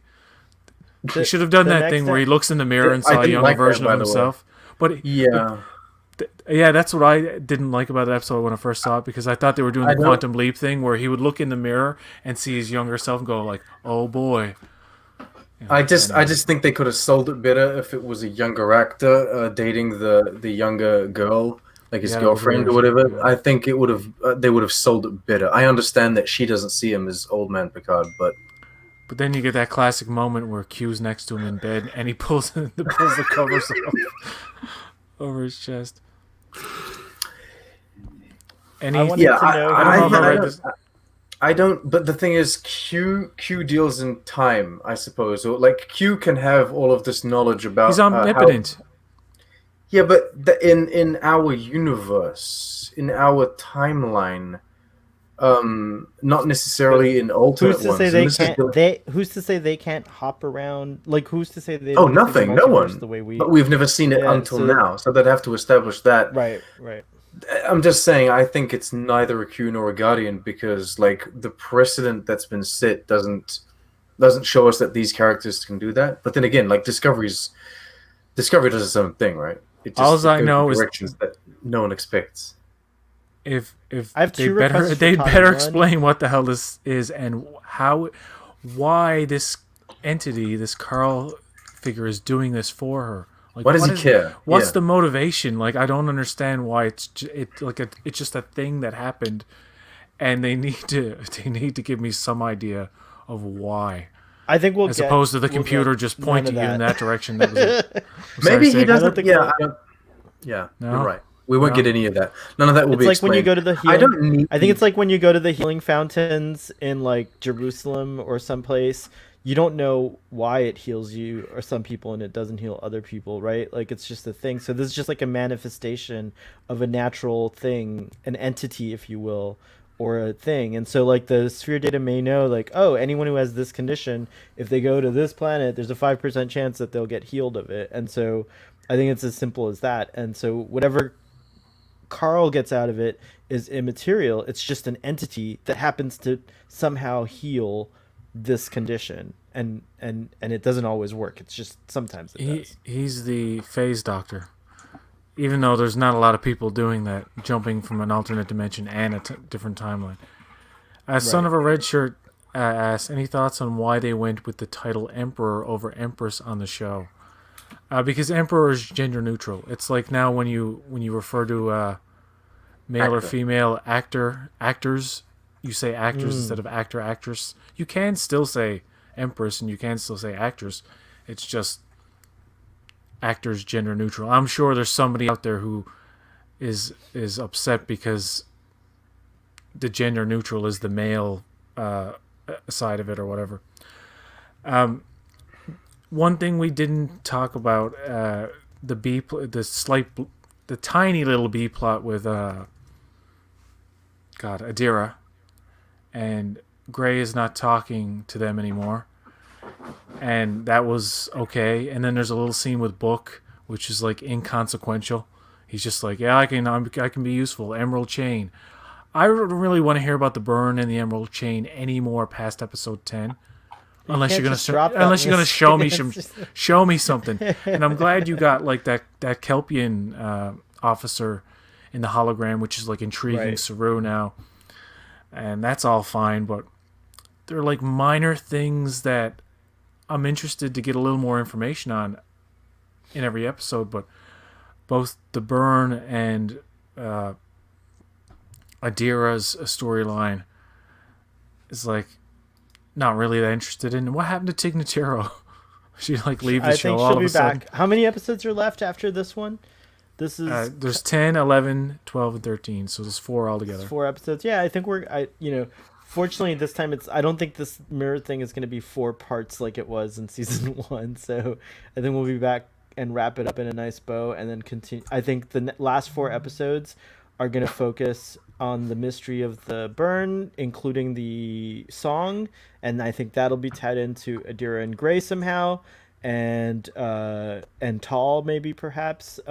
he should have done the that next thing where he looks in the mirror and I saw a didn't younger like that, version of by the way. himself. But Yeah, yeah, that's what I didn't like about that episode when I first saw it because I thought they were doing I the don't. quantum leap thing where he would look in the mirror and see his younger self and go like, "Oh boy." You know, I just think they could have sold it better if it was a younger actor dating the younger girl, like his yeah, that was girlfriend or weird. whatever. Yeah. I think it would have they would have sold it better. I understand that she doesn't see him as old man Picard, but But then you get that classic moment where Q's next to him in bed and he pulls the covers off over his chest. And I he, wanted yeah, to know. I don't know if I I read don't. this. I don't. But the thing is, Q deals in time, I suppose. Or like Q can have all of this knowledge He's about how. omnipotent. Yeah, but in our universe, in our timeline, not necessarily in alternate Who's to say ones. And they this is can't? Who's to say they can't hop around? Like who's to say they oh, don't see the nothing, no multiverse one. the way we? But we've never seen it Yeah. until So now, so they'd have to establish that. right, right. I'm just saying, I think it's neither a Q nor a Guardian because, like, the precedent that's been set doesn't show us that these characters can do that. But then again, like Discovery does its own thing, right? It All just I goes know in is directions that no one expects. if I have they two requests for they Todd. better One, explain what the hell this is and why this entity, this Carl figure, is doing this for her. Like, Why does what he is care? what's Yeah. the motivation? Like, I don't understand why it's just a thing that happened, and they need to give me some idea of why, I think as opposed to the computer just pointing you in that direction. That was it. I'm sorry, Maybe he say again? doesn't. think Yeah, we'll- I don't, yeah, No? you're right. We won't No? get any of that. None of that will It's be like when you explained. go to the I healing. don't need. I think it's like when you go to the healing fountains in like Jerusalem or someplace. You don't know why it heals you or some people and it doesn't heal other people, right? Like it's just a thing. So this is just like a manifestation of a natural thing, an entity, if you will, or a thing. And so like the sphere data may know like, oh, anyone who has this condition, if they go to this planet, there's a 5% chance that they'll get healed of it. And so I think it's as simple as that. And so whatever Carl gets out of it is immaterial. It's just an entity that happens to somehow heal this condition, and it doesn't always work. It's just sometimes it does. He's the phase doctor. Even though there's not a lot of people doing that, jumping from an alternate dimension and a different timeline. Son of a Red Shirt asks, any thoughts on why they went with the title Emperor over Empress on the show? Because Emperor is gender neutral. It's like now when you refer to male or Actor. female actors, you say actors instead of actor, actress. You can still say Empress and you can still say actress. It's just actors gender neutral. I'm sure there's somebody out there who is upset because the gender neutral is the male side of it or whatever. One thing we didn't talk about, the tiny little B plot with Adira, and Gray is not talking to them anymore, and that was okay. And then there's a little scene with Book which is like inconsequential. He's just like, yeah, I can be useful. Emerald Chain. I don't really want to hear about the burn and the Emerald Chain anymore past episode 10. Unless you're gonna show me something, and I'm glad you got like that Kelpian officer in the hologram, which is like intriguing Saru now, and that's all fine. But they're like minor things that I'm interested to get a little more information on in every episode. But both the burn and Adira's storyline is like. Not really that interested in. What happened to Tignataro? She like leave the show all of a sudden. Back. How many episodes are left after this one? This is there's 10, 11, 12, and 13. So there's 4 altogether. 4 episodes. Yeah, I think fortunately this time I don't think this mirror thing is going to be 4 parts like it was in season 1. So I think we'll be back and wrap it up in a nice bow and then continue. I think the last 4 episodes are going to focus on the mystery of the burn, including the song, and I think that'll be tied into Adira and Gray somehow, and Tall maybe perhaps.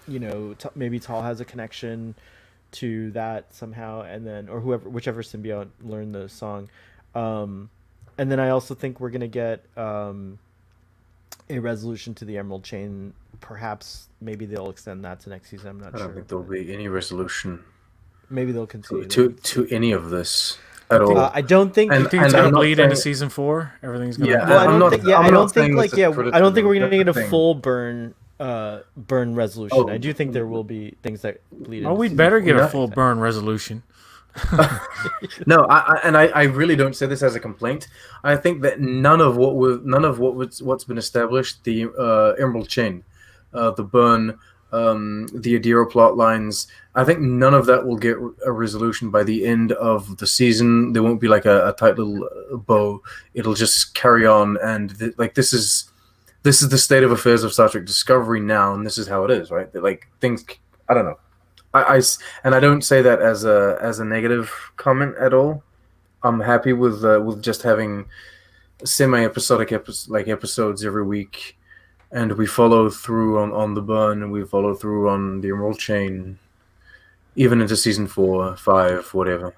Maybe Tall has a connection to that somehow, and then whichever symbiote learned the song, and then I also think we're gonna get a resolution to the Emerald Chain. Perhaps maybe they'll extend that to next season. I'm not sure. I don't think there'll be any resolution. Maybe they'll continue to any of this at all. I don't think. You think it's going to bleed into season 4? Everything's going to. Yeah, I don't think we're going to get a full burn resolution. I do think there will be things that bleed. Oh, we'd better get a full burn resolution. No, I really don't say this as a complaint. I think that none of what's been established, the Emerald Chain, the burn, the Adira plot lines, I think none of that will get a resolution by the end of the season. There won't be like a tight little bow. It'll just carry on, and this is the state of affairs of Star Trek Discovery now, and this is how it is, right? Like things, I don't know. I don't say that as a negative comment at all. I'm happy with just having semi-episodic episodes every week, and we follow through on the burn, and we follow through on the Emerald Chain, even into season 4, 5, whatever.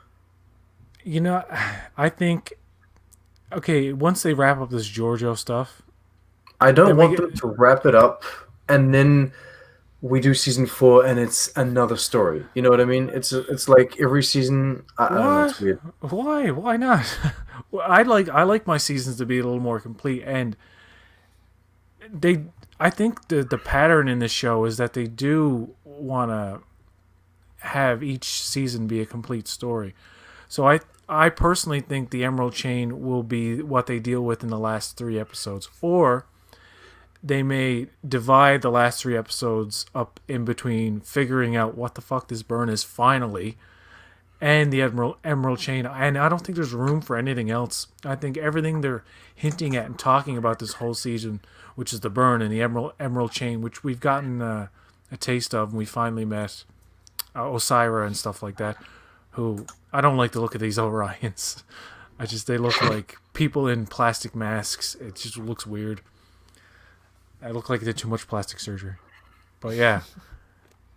I think once they wrap up this Giorgio stuff, I don't want them to wrap it up and then we do season 4 and it's another story. You know what I mean? It's like every season. I don't know, it's weird. Why? Why not? I like my seasons to be a little more complete, and I think the pattern in this show is that they do want to have each season be a complete story. So I personally think the Emerald Chain will be what they deal with in the last 3 episodes, or they may divide the last 3 episodes up in between figuring out what the fuck this burn is finally, and the Emerald Chain. And I don't think there's room for anything else. I think everything they're hinting at and talking about this whole season, which is the burn and the Emerald Chain, which we've gotten a taste of, and we finally met Osira and stuff like that, who I don't like the look of these Orions. They look like people in plastic masks. It just looks weird. I look like they did too much plastic surgery. But yeah,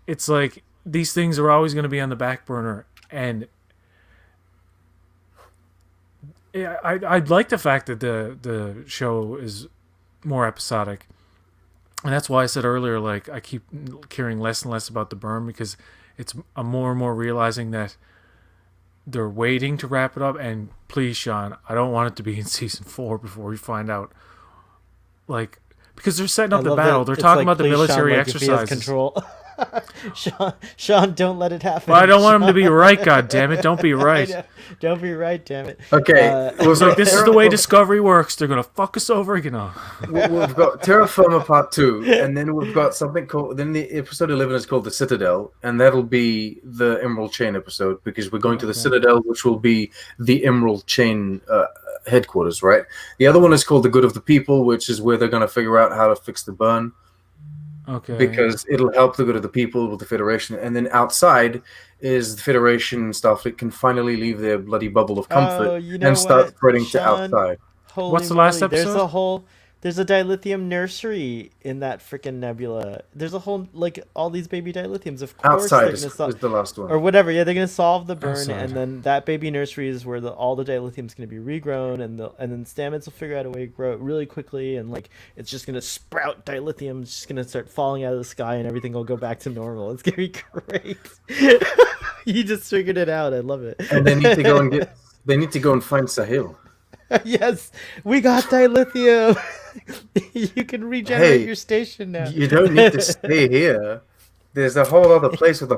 it's like these things are always going to be on the back burner, and I like the fact that the show is more episodic, and that's why I said earlier, like, I keep caring less and less about the burn, because I'm more and more realizing that they're waiting to wrap it up. And please, Sean, I don't want it to be in season 4 before we find out, like, because they're setting up the battle. They're talking about the military exercises. Control. Sean, don't let it happen. Well, I don't want him to be right. God damn it! Don't be right. Don't be right, damn it. Okay, it's like, this is the way Discovery works. They're gonna fuck us over again. We've got Terra Firma Part 2, and then we've got something called. Then the episode 11 is called the Citadel, and that'll be the Emerald Chain episode, because we're going to the Citadel, which will be the Emerald Chain headquarters, right? The other one is called the Good of the People, which is where they're going to figure out how to fix the burn. Okay. Because it'll help the good of the people with the Federation. And then outside is the Federation and Starfleet can finally leave their bloody bubble of comfort and start spreading to outside. What's the last episode? There's a dilithium nursery in that freaking nebula. There's a whole like all these baby dilithiums. Of course, Outside they're is, gonna solve is the last one. or whatever. Yeah, they're gonna solve the burn, Outside. and then that baby nursery is where all the dilithium's gonna be regrown, and then stamens will figure out a way to grow it really quickly, and like it's just gonna sprout dilithium. It's just gonna start falling out of the sky, and everything will go back to normal. It's gonna be great. You just figured it out. I love it. And they need to go and get. They need to go and find Sahil. Yes, we got dilithium. You can regenerate Hey, your station now. You don't need to stay here. There's a whole other place with a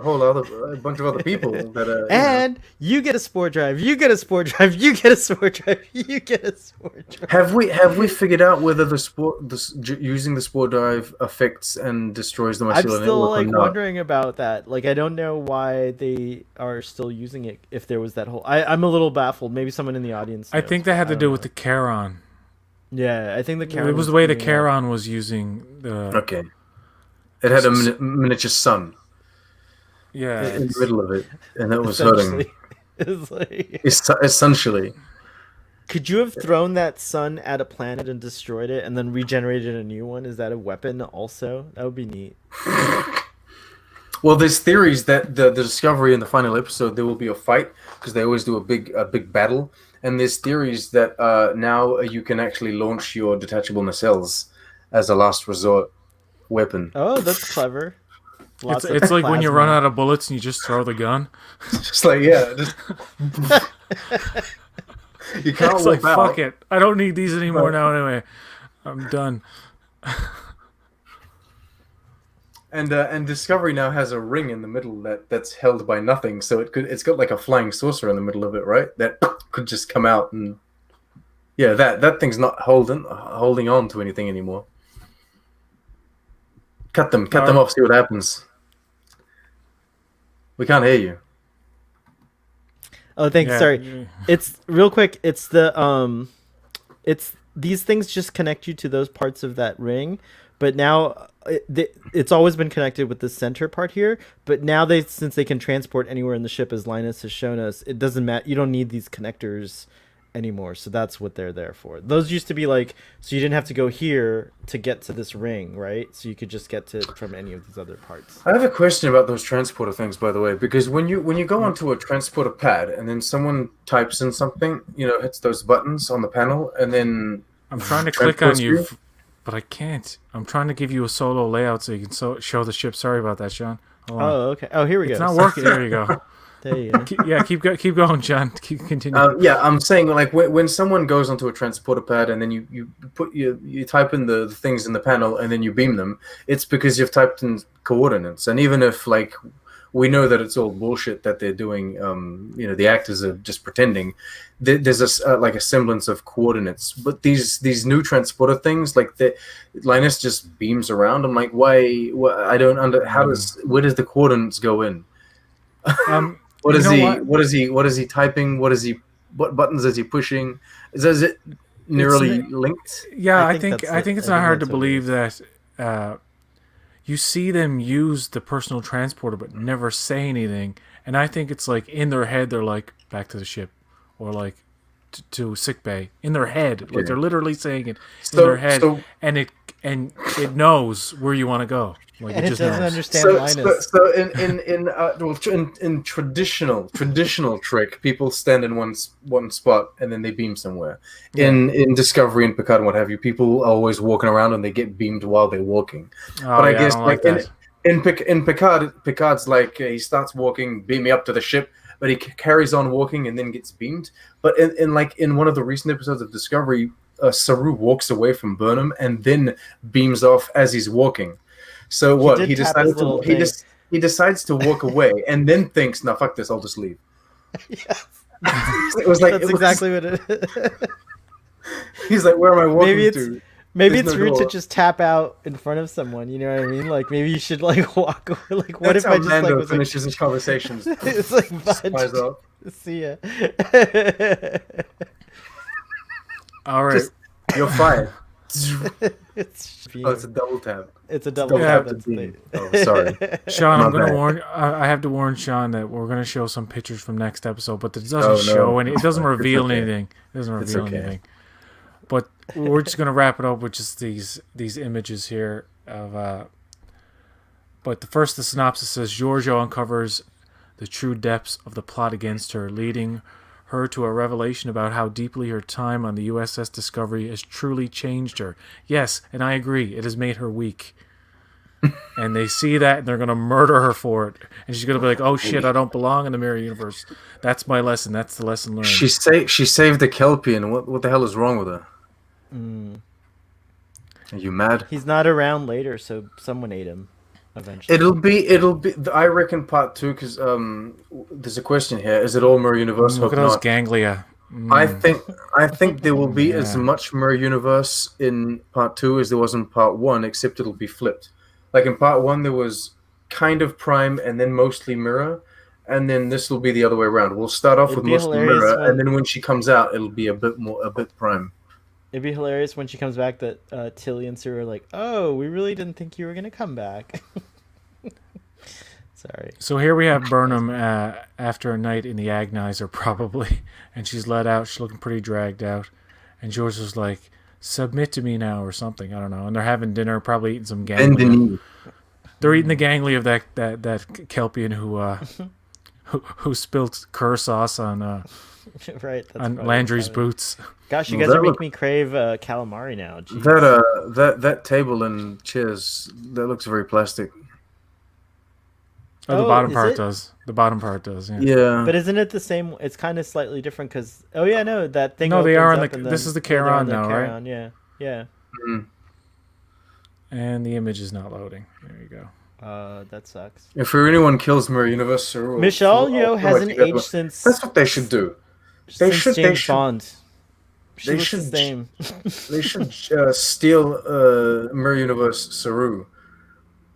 bunch of other people that are. And you get a spore drive. You get a spore drive. You get a spore drive. You get a spore drive. Have we figured out whether using the spore drive affects and destroys the I'm mycelial still network or like not? wondering about that. Like I don't know why they are still using it. If there was that whole, I'm a little baffled. Maybe someone in the audience. I knows. think that had to don't do know. with the Charon. Yeah, I think the Charon It was the way the coming out. Charon was using the. Okay. It had a miniature sun Yeah. in the middle of it, and that was hurting. Essentially. It's like, Essentially. could you have thrown that sun at a planet and destroyed it, and then regenerated a new one? Is that a weapon also? That would be neat. Well, there's theories that the Discovery in the final episode there will be a fight because they always do a big battle, and there's theories that now you can actually launch your detachable nacelles as a last resort weapon. Oh, that's clever. Lots of It's like when you plasma. run out of bullets and you just throw the gun. Just like just you can't It's whip like, out. fuck it. I don't need these anymore Right. now anyway. I'm done. And Discovery now has a ring in the middle that's held by nothing, so it's got like a flying saucer in the middle of it, right? That could just come out and that thing's not holding on to anything anymore. Cut them off, see what happens. We can't hear you. Oh, thanks. Yeah. Sorry. It's real quick. It's it's these things just connect you to those parts of that ring, but now it's always been connected with the center part here. But now since they can transport anywhere in the ship, as Linus has shown us, it doesn't matter. You don't need these connectors anymore. So that's what they're there for. Those used to be like, so you didn't have to go here to get to this ring, right? So you could just get to it from any of these other parts. I have a question about those transporter things, by the way, because when you go onto a transporter pad and then someone types in something, hits those buttons on the panel, and then I'm trying to click on transports you, but I can't. I'm trying to give you a solo layout so you can show the ship. Sorry about that, Sean. Hold on. Oh, okay. Oh, here we It's go. not working. There you go. There you go. Keep going, John. Continue. I'm saying like when someone goes onto a transporter pad and then you type in the things in the panel and then you beam them, it's because you've typed in coordinates. And even if like we know that it's all bullshit that they're doing, the actors are just pretending. There's a semblance of coordinates, but these new transporter things, like Linus just beams around. I'm like, why? I don't where does the coordinates go in? What is he typing? What buttons is he pushing? Is it nearly linked? Yeah, I I think think it's not hard to believe that you see them use the personal transporter but never say anything. And I think it's like in their head they're like, back to the ship, or like to sick bay. In their head, like they're literally saying it in their head, and it knows where you want to go. Like And it it just doesn't knows. understand Linus. So in traditional Trek, people stand in one spot and then they beam somewhere. Yeah. In Discovery and Picard and what have you, people are always walking around and they get beamed while they're walking. But I guess don't like that. in Picard, Picard's like he starts walking, beam me up to the ship, but he carries on walking and then gets beamed. But in one of the recent episodes of Discovery, Saru walks away from Burnham and then beams off as he's walking. So what did he tap decided his to little he thing. just he decides to walk away and then thinks, "No, fuck this, I'll just leave." Yes. It was like That's exactly what it is. He's like, "Where am I walking Maybe to?" Maybe There's it's no rude to door. just tap out in front of someone. You know what I mean? Like maybe you should like walk away. Like what That's if how I just Mando like was finishes his conversations. like, it's like Spies budge. off. See ya. All right. You're fired. it's It's a double tap. it's a double Double tap. tap to That's beam. the- Oh, sorry. Sean, My I'm gonna bad. warn. I have to warn Sean that we're gonna show some pictures from next episode, but it doesn't Oh, no. show any. It doesn't It's reveal okay. anything. It doesn't It's reveal okay. anything. But we're just gonna wrap it up with just these images here of. But the synopsis says Giorgio uncovers the true depths of the plot against her, leading her to a revelation about how deeply her time on the USS Discovery has truly changed her. Yes, and I agree, it has made her weak. And they see that, and they're going to murder her for it. And she's going to be like, oh shit, I don't belong in the mirror universe. That's my lesson. That's the lesson learned. She saved the Kelpian. What the hell is wrong with her? Are you mad? He's not around later, so someone ate him eventually. It'll be. I reckon part 2, because there's a question here. Is it all mirror universe? Look Hope at those not. ganglia. I think there will be as much mirror universe in part 2 as there was in part 1, except it'll be flipped. Like in part 1, there was kind of Prime and then mostly mirror, and then this will be the other way around. We'll start off with mostly mirror, and then when she comes out, it'll be a bit Prime. It'd be hilarious when she comes back that Tilly and Sue are like, "Oh, we really didn't think you were gonna come back." Sorry. So here we have Burnham after a night in the agonizer, probably, and she's let out. She's looking pretty dragged out, and George was like, "Submit to me now" or something. I don't know. And they're having dinner, probably eating some ganglia. They're eating the ganglia of that Kelpian who spilled cur sauce on right on Landry's boots. Gosh, you guys are making me crave calamari now. Jeez. That table and chairs, that looks very plastic. Oh, the bottom part does. The bottom part does. Yeah. Yeah. But isn't it the same? It's kind of slightly different because. Oh yeah, no, that thing. No, they are on opens the. up This is the they're Charon on the now, Charon, right? Yeah. Yeah. Mm. And the image is not loading. There you go. That sucks. If anyone kills Mirror Universe, Michelle Yeoh hasn't aged since. That's what they should do. James Bond. They should steal Mirror Universe Saru.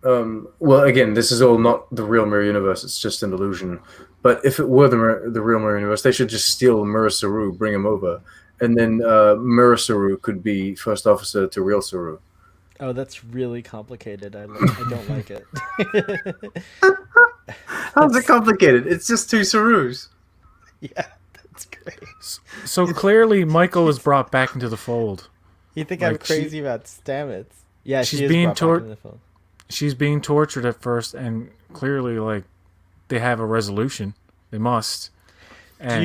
Well, again, this is all not the real Mirror Universe. It's just an illusion. But if it were the real Mirror Universe, they should just steal Mirror Saru, bring him over, and then Mirror Saru could be first officer to real Saru. Oh, that's really complicated. I don't like it. How's it complicated? It's just 2 Sarus. Yeah, that's great. So clearly, Michael is brought back into the fold. You think I'm crazy about Stamets? Yeah, she's she is being brought back into the fold. She's being tortured at first, and clearly, like, they have a resolution. They must. And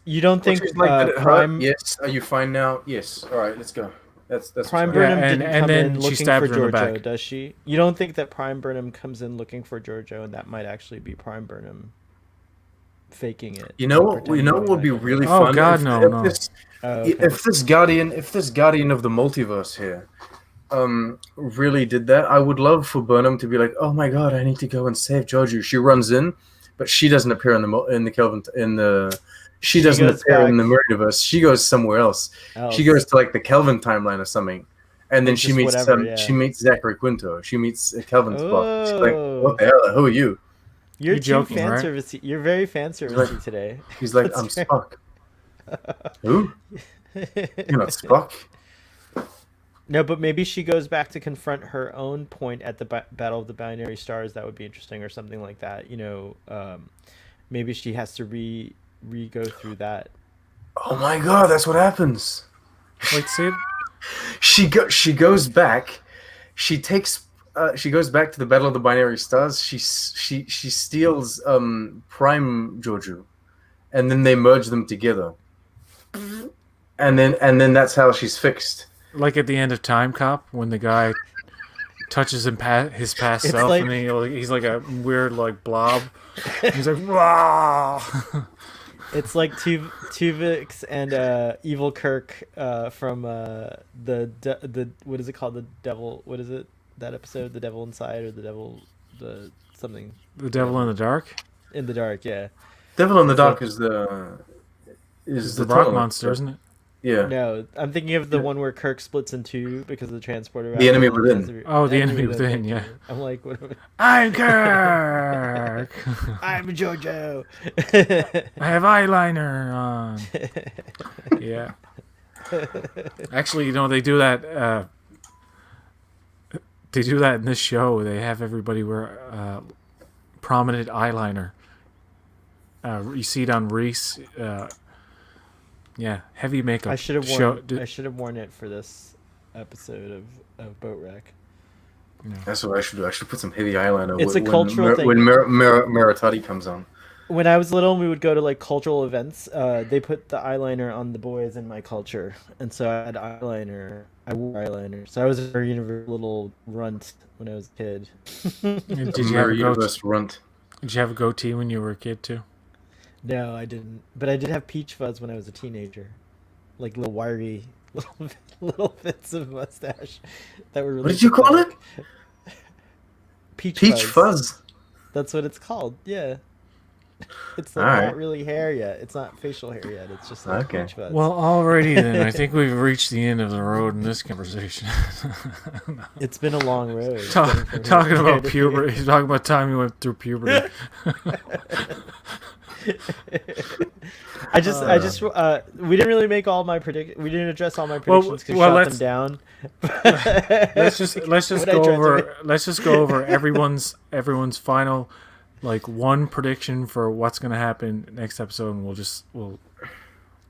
you don't think Prime? Yes. Are you fine now? Yes. All right, let's go. That's Prime Burnham and didn't come then in she looking stabbed for her in the Giorgio, back. does she? You don't think that Prime Burnham comes in looking for Giorgio, and that might actually be Prime Burnham faking it? You know what? You know what would be really Oh fun? God, no. If this guardian of the multiverse here, really did that, I would love for Burnham to be like, "Oh my God, I need to go and save Giorgio." She runs in, but she doesn't appear She doesn't appear in the mirror universe. She goes somewhere else. She goes to like the Kelvin timeline or something, and then she meets Zachary Quinto. She meets Kelvin's boss. She's like, "What the hell? Who are you?" You're joking, fan right? servicey. You're very fan servicey today. He's like, "I'm Spock." Who? You're not Spock. No, but maybe she goes back to confront her own point at the Battle of the Binary Stars. That would be interesting, or something like that. You know, maybe she has to go through that. Oh my God, that's what happens. Wait, see it? She goes back. She goes back to the Battle of the Binary Stars. She steals Prime Giorgio, and then they merge them together. And then that's how she's fixed. Like at the end of Time Cop, when the guy touches his past It's self, like- and then he's like a weird like blob. He's like, "Wow." It's like Tuvix and Evil Kirk from the what is it called? The Devil. What is it? That episode, The Devil Inside, or the something. The Devil in the Dark. In the Dark, yeah. Devil in the Dark is the rock tunnel monster, isn't it? Yeah. No, I'm thinking of the one where Kirk splits in two because of the transporter. The Enemy Within. Oh, The Enemy Within, yeah. I'm like, what? I'm Kirk. I'm Giorgio. I have eyeliner on. Yeah. Actually, they do that. They do that in this show. They have everybody wear prominent eyeliner. You see it on Reese. Yeah, heavy makeup. I should have Show- worn. d- I should have worn it for this episode of Boat Wreck. That's what I should do. I should put some heavy eyeliner It's a when cultural thing. when Maritati comes on. When I was little, and we would go to like cultural events. They put the eyeliner on the boys in my culture, and so I had eyeliner. I wore eyeliner, so I was a very little runt when I was a kid. Did you have a Universe runt? Did you have a goatee when you were a kid too? No, I didn't. But I did have peach fuzz when I was a teenager, like little wiry little bits of mustache that were really. What did you call it? Peach Peach fuzz. That's what it's called. Yeah. It's like Alright. not really hair yet. It's not facial hair yet. It's just like Okay. peach fuzz. Well, alrighty then. I think we've reached the end of the road in this conversation. It's been a long road. Talking about puberty. He's talking about time you went through puberty. I just we didn't really make all my we didn't address all my predictions because well, shot them down. let's just go over everyone's final like one prediction for what's going to happen next episode, and we'll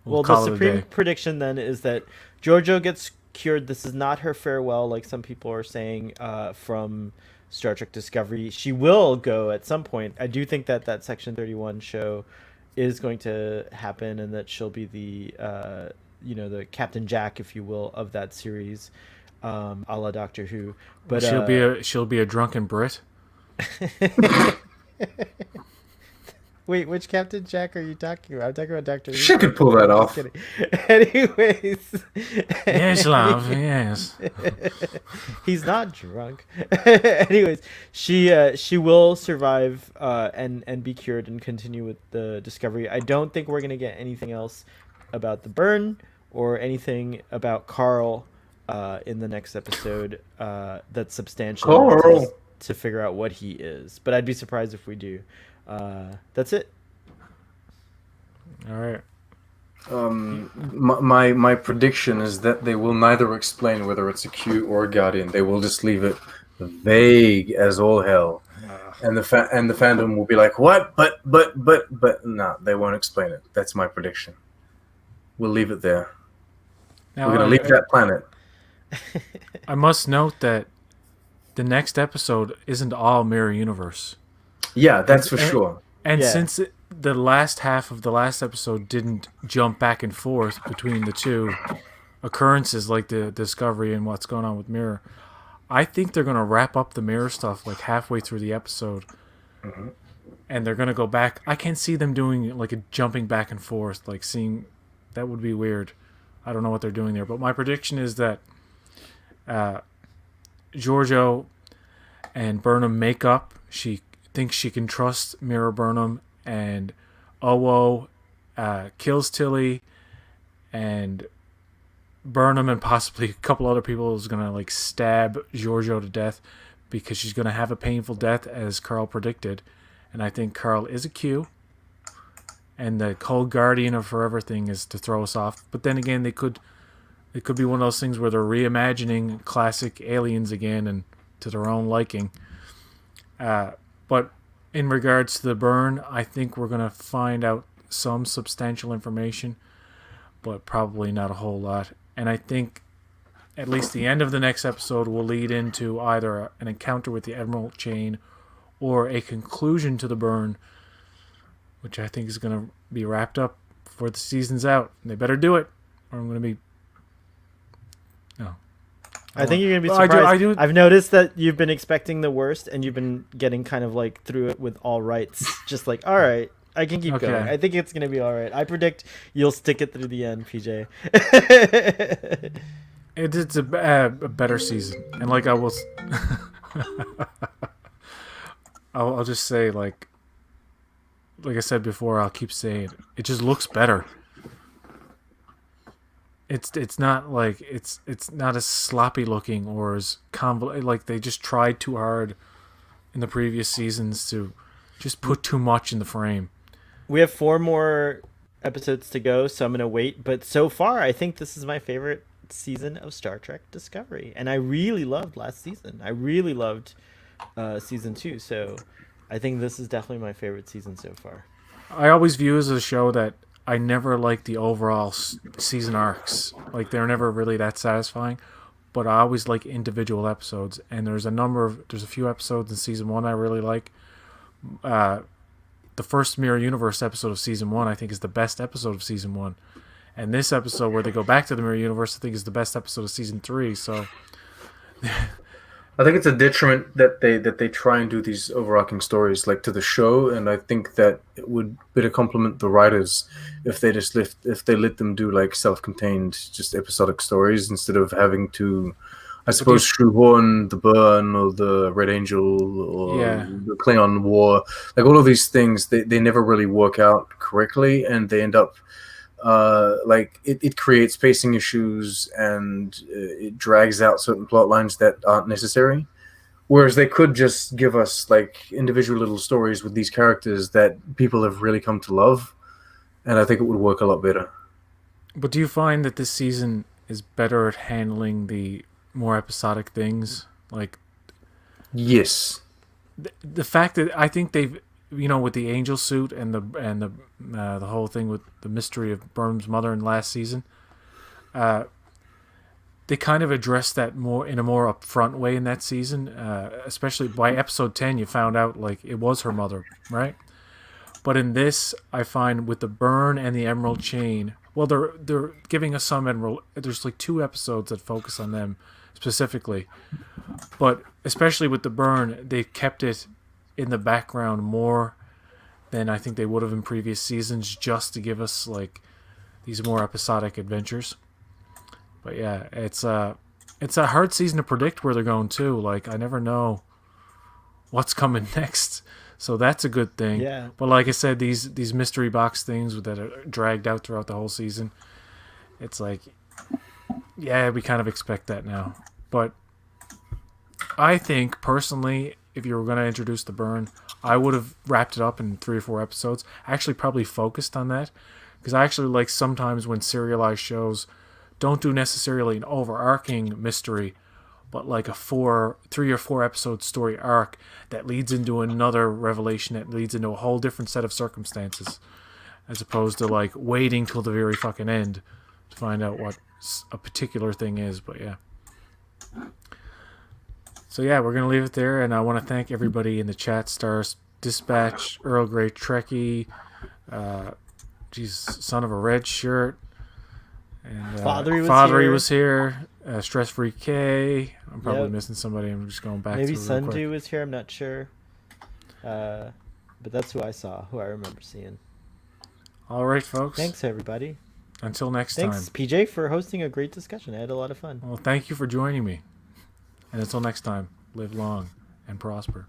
Well, call the it a supreme day. prediction then is that Giorgio gets cured. This is not her farewell, like some people are saying from Star Trek Discovery. She will go at some point. I do think that Section 31 show is going to happen, and that she'll be the the Captain Jack, if you will, of that series, a la Doctor Who. But she'll be a drunken Brit. Wait, which Captain Jack are you talking about? I'm talking about Doctor Who. She could pull that off. Just kidding. Anyways. Yes, love. Yes. He's not drunk. Anyways, she will survive and be cured and continue with the Discovery. I don't think we're gonna get anything else about the burn or anything about Carl in the next episode that's substantial Carl. to figure out what he is. But I'd be surprised if we do. That's it. All right. My prediction is that they will neither explain whether it's a Q or a Guardian. They will just leave it vague as all hell, and the fandom will be like, "What? But no, they won't explain it." That's my prediction. We'll leave it there. Now, We're gonna leave that planet. I must note that the next episode isn't all Mirror Universe. Yeah, that's for sure. And Yeah. since the last half of the last episode didn't jump back and forth between the two occurrences, like the Discovery and what's going on with Mirror, I think they're going to wrap up the Mirror stuff like halfway through the episode. Mm-hmm. And they're going to go back. I can't see them doing like a jumping back and forth, like seeing that would be weird. I don't know what they're doing there. But my prediction is that Giorgio and Burnham make up. She thinks she can trust Mirror Burnham, and Owo kills Tilly, and Burnham and possibly a couple other people is gonna like stab Giorgio to death because she's gonna have a painful death as Carl predicted, and I think Carl is a Q, and the whole Guardian of Forever thing is to throw us off. But then again, it could be one of those things where they're reimagining classic aliens again and to their own liking. But in regards to the burn, I think we're going to find out some substantial information, but probably not a whole lot. And I think at least the end of the next episode will lead into either an encounter with the Emerald Chain or a conclusion to the burn, which I think is going to be wrapped up before the season's out. And they better do it, or I'm going to be... No. I think you're gonna be Well, surprised. I do. I've noticed that you've been expecting the worst, and you've been getting kind of like through it with all rights. Just like, all right, I can keep Okay. going. I think it's gonna be all right. I predict you'll stick it through the end, PJ. It's a better season, and like I will, I'll just say like I said before, I'll keep saying it just looks better. It's not like it's not as sloppy looking or as convoluted. Like they just tried too hard in the previous seasons to just put too much in the frame. We have 4 more episodes to go, so I'm gonna wait. But so far, I think this is my favorite season of Star Trek Discovery, and I really loved last season. I really loved season 2, so I think this is definitely my favorite season so far. I always view it as a show that I never liked the overall season arcs. Like they're never really that satisfying. But I always like individual episodes, and there's a few episodes in season one I really like. Uh, the first Mirror Universe episode of season one I think is the best episode of season one, and this episode where they go back to the Mirror Universe I think is the best episode of season three. So I think it's a detriment that they try and do these overarching stories like to the show, and I think that it would better complement the writers if they let them do like self-contained, just episodic stories instead of having to, I suppose, shoehorn the Burn or the Red Angel or Yeah. the Klingon War. Like all of these things, they never really work out correctly, and they end up like it creates pacing issues and it drags out certain plot lines that aren't necessary. Whereas they could just give us like individual little stories with these characters that people have really come to love, and I think it would work a lot better. But do you find that this season is better at handling the more episodic things? Like Yes. the fact that I think they've, with the angel suit and the whole thing with the mystery of Burnham's mother in last season, they kind of addressed that more in a more upfront way in that season. Especially by episode 10, you found out like it was her mother, right? But in this, I find with the Burn and the Emerald Chain, well, they're giving us some Emerald. There's like 2 episodes that focus on them specifically, but especially with the Burn, they've kept it in the background more than I think they would have in previous seasons, just to give us like these more episodic adventures. But yeah, it's a hard season to predict where they're going too. Like I never know what's coming next, so that's a good thing. Yeah. But like I said, these mystery box things that are dragged out throughout the whole season, it's like, yeah, we kind of expect that now. But I think personally, if you were going to introduce the Burn, I would have wrapped it up in 3 or 4 episodes. Actually, probably focused on that, because I actually like sometimes when serialized shows don't do necessarily an overarching mystery, but like a 3 or 4 episode story arc that leads into another revelation that leads into a whole different set of circumstances, as opposed to like waiting till the very fucking end to find out what a particular thing is. But yeah. So yeah, we're gonna leave it there, and I want to thank everybody in the chat: Stars Dispatch, Earl Grey Trekkie, Son of a Red Shirt, and Fathery was here. Stress Free K. I'm probably Yep. missing somebody. I'm just going back. Maybe through real quick. Sundew was here. I'm not sure. But that's who I saw. Who I remember seeing. All right, folks. Thanks everybody. Until next Thanks time. PJ for hosting a great discussion. I had a lot of fun. Well, thank you for joining me. And until next time, live long and prosper.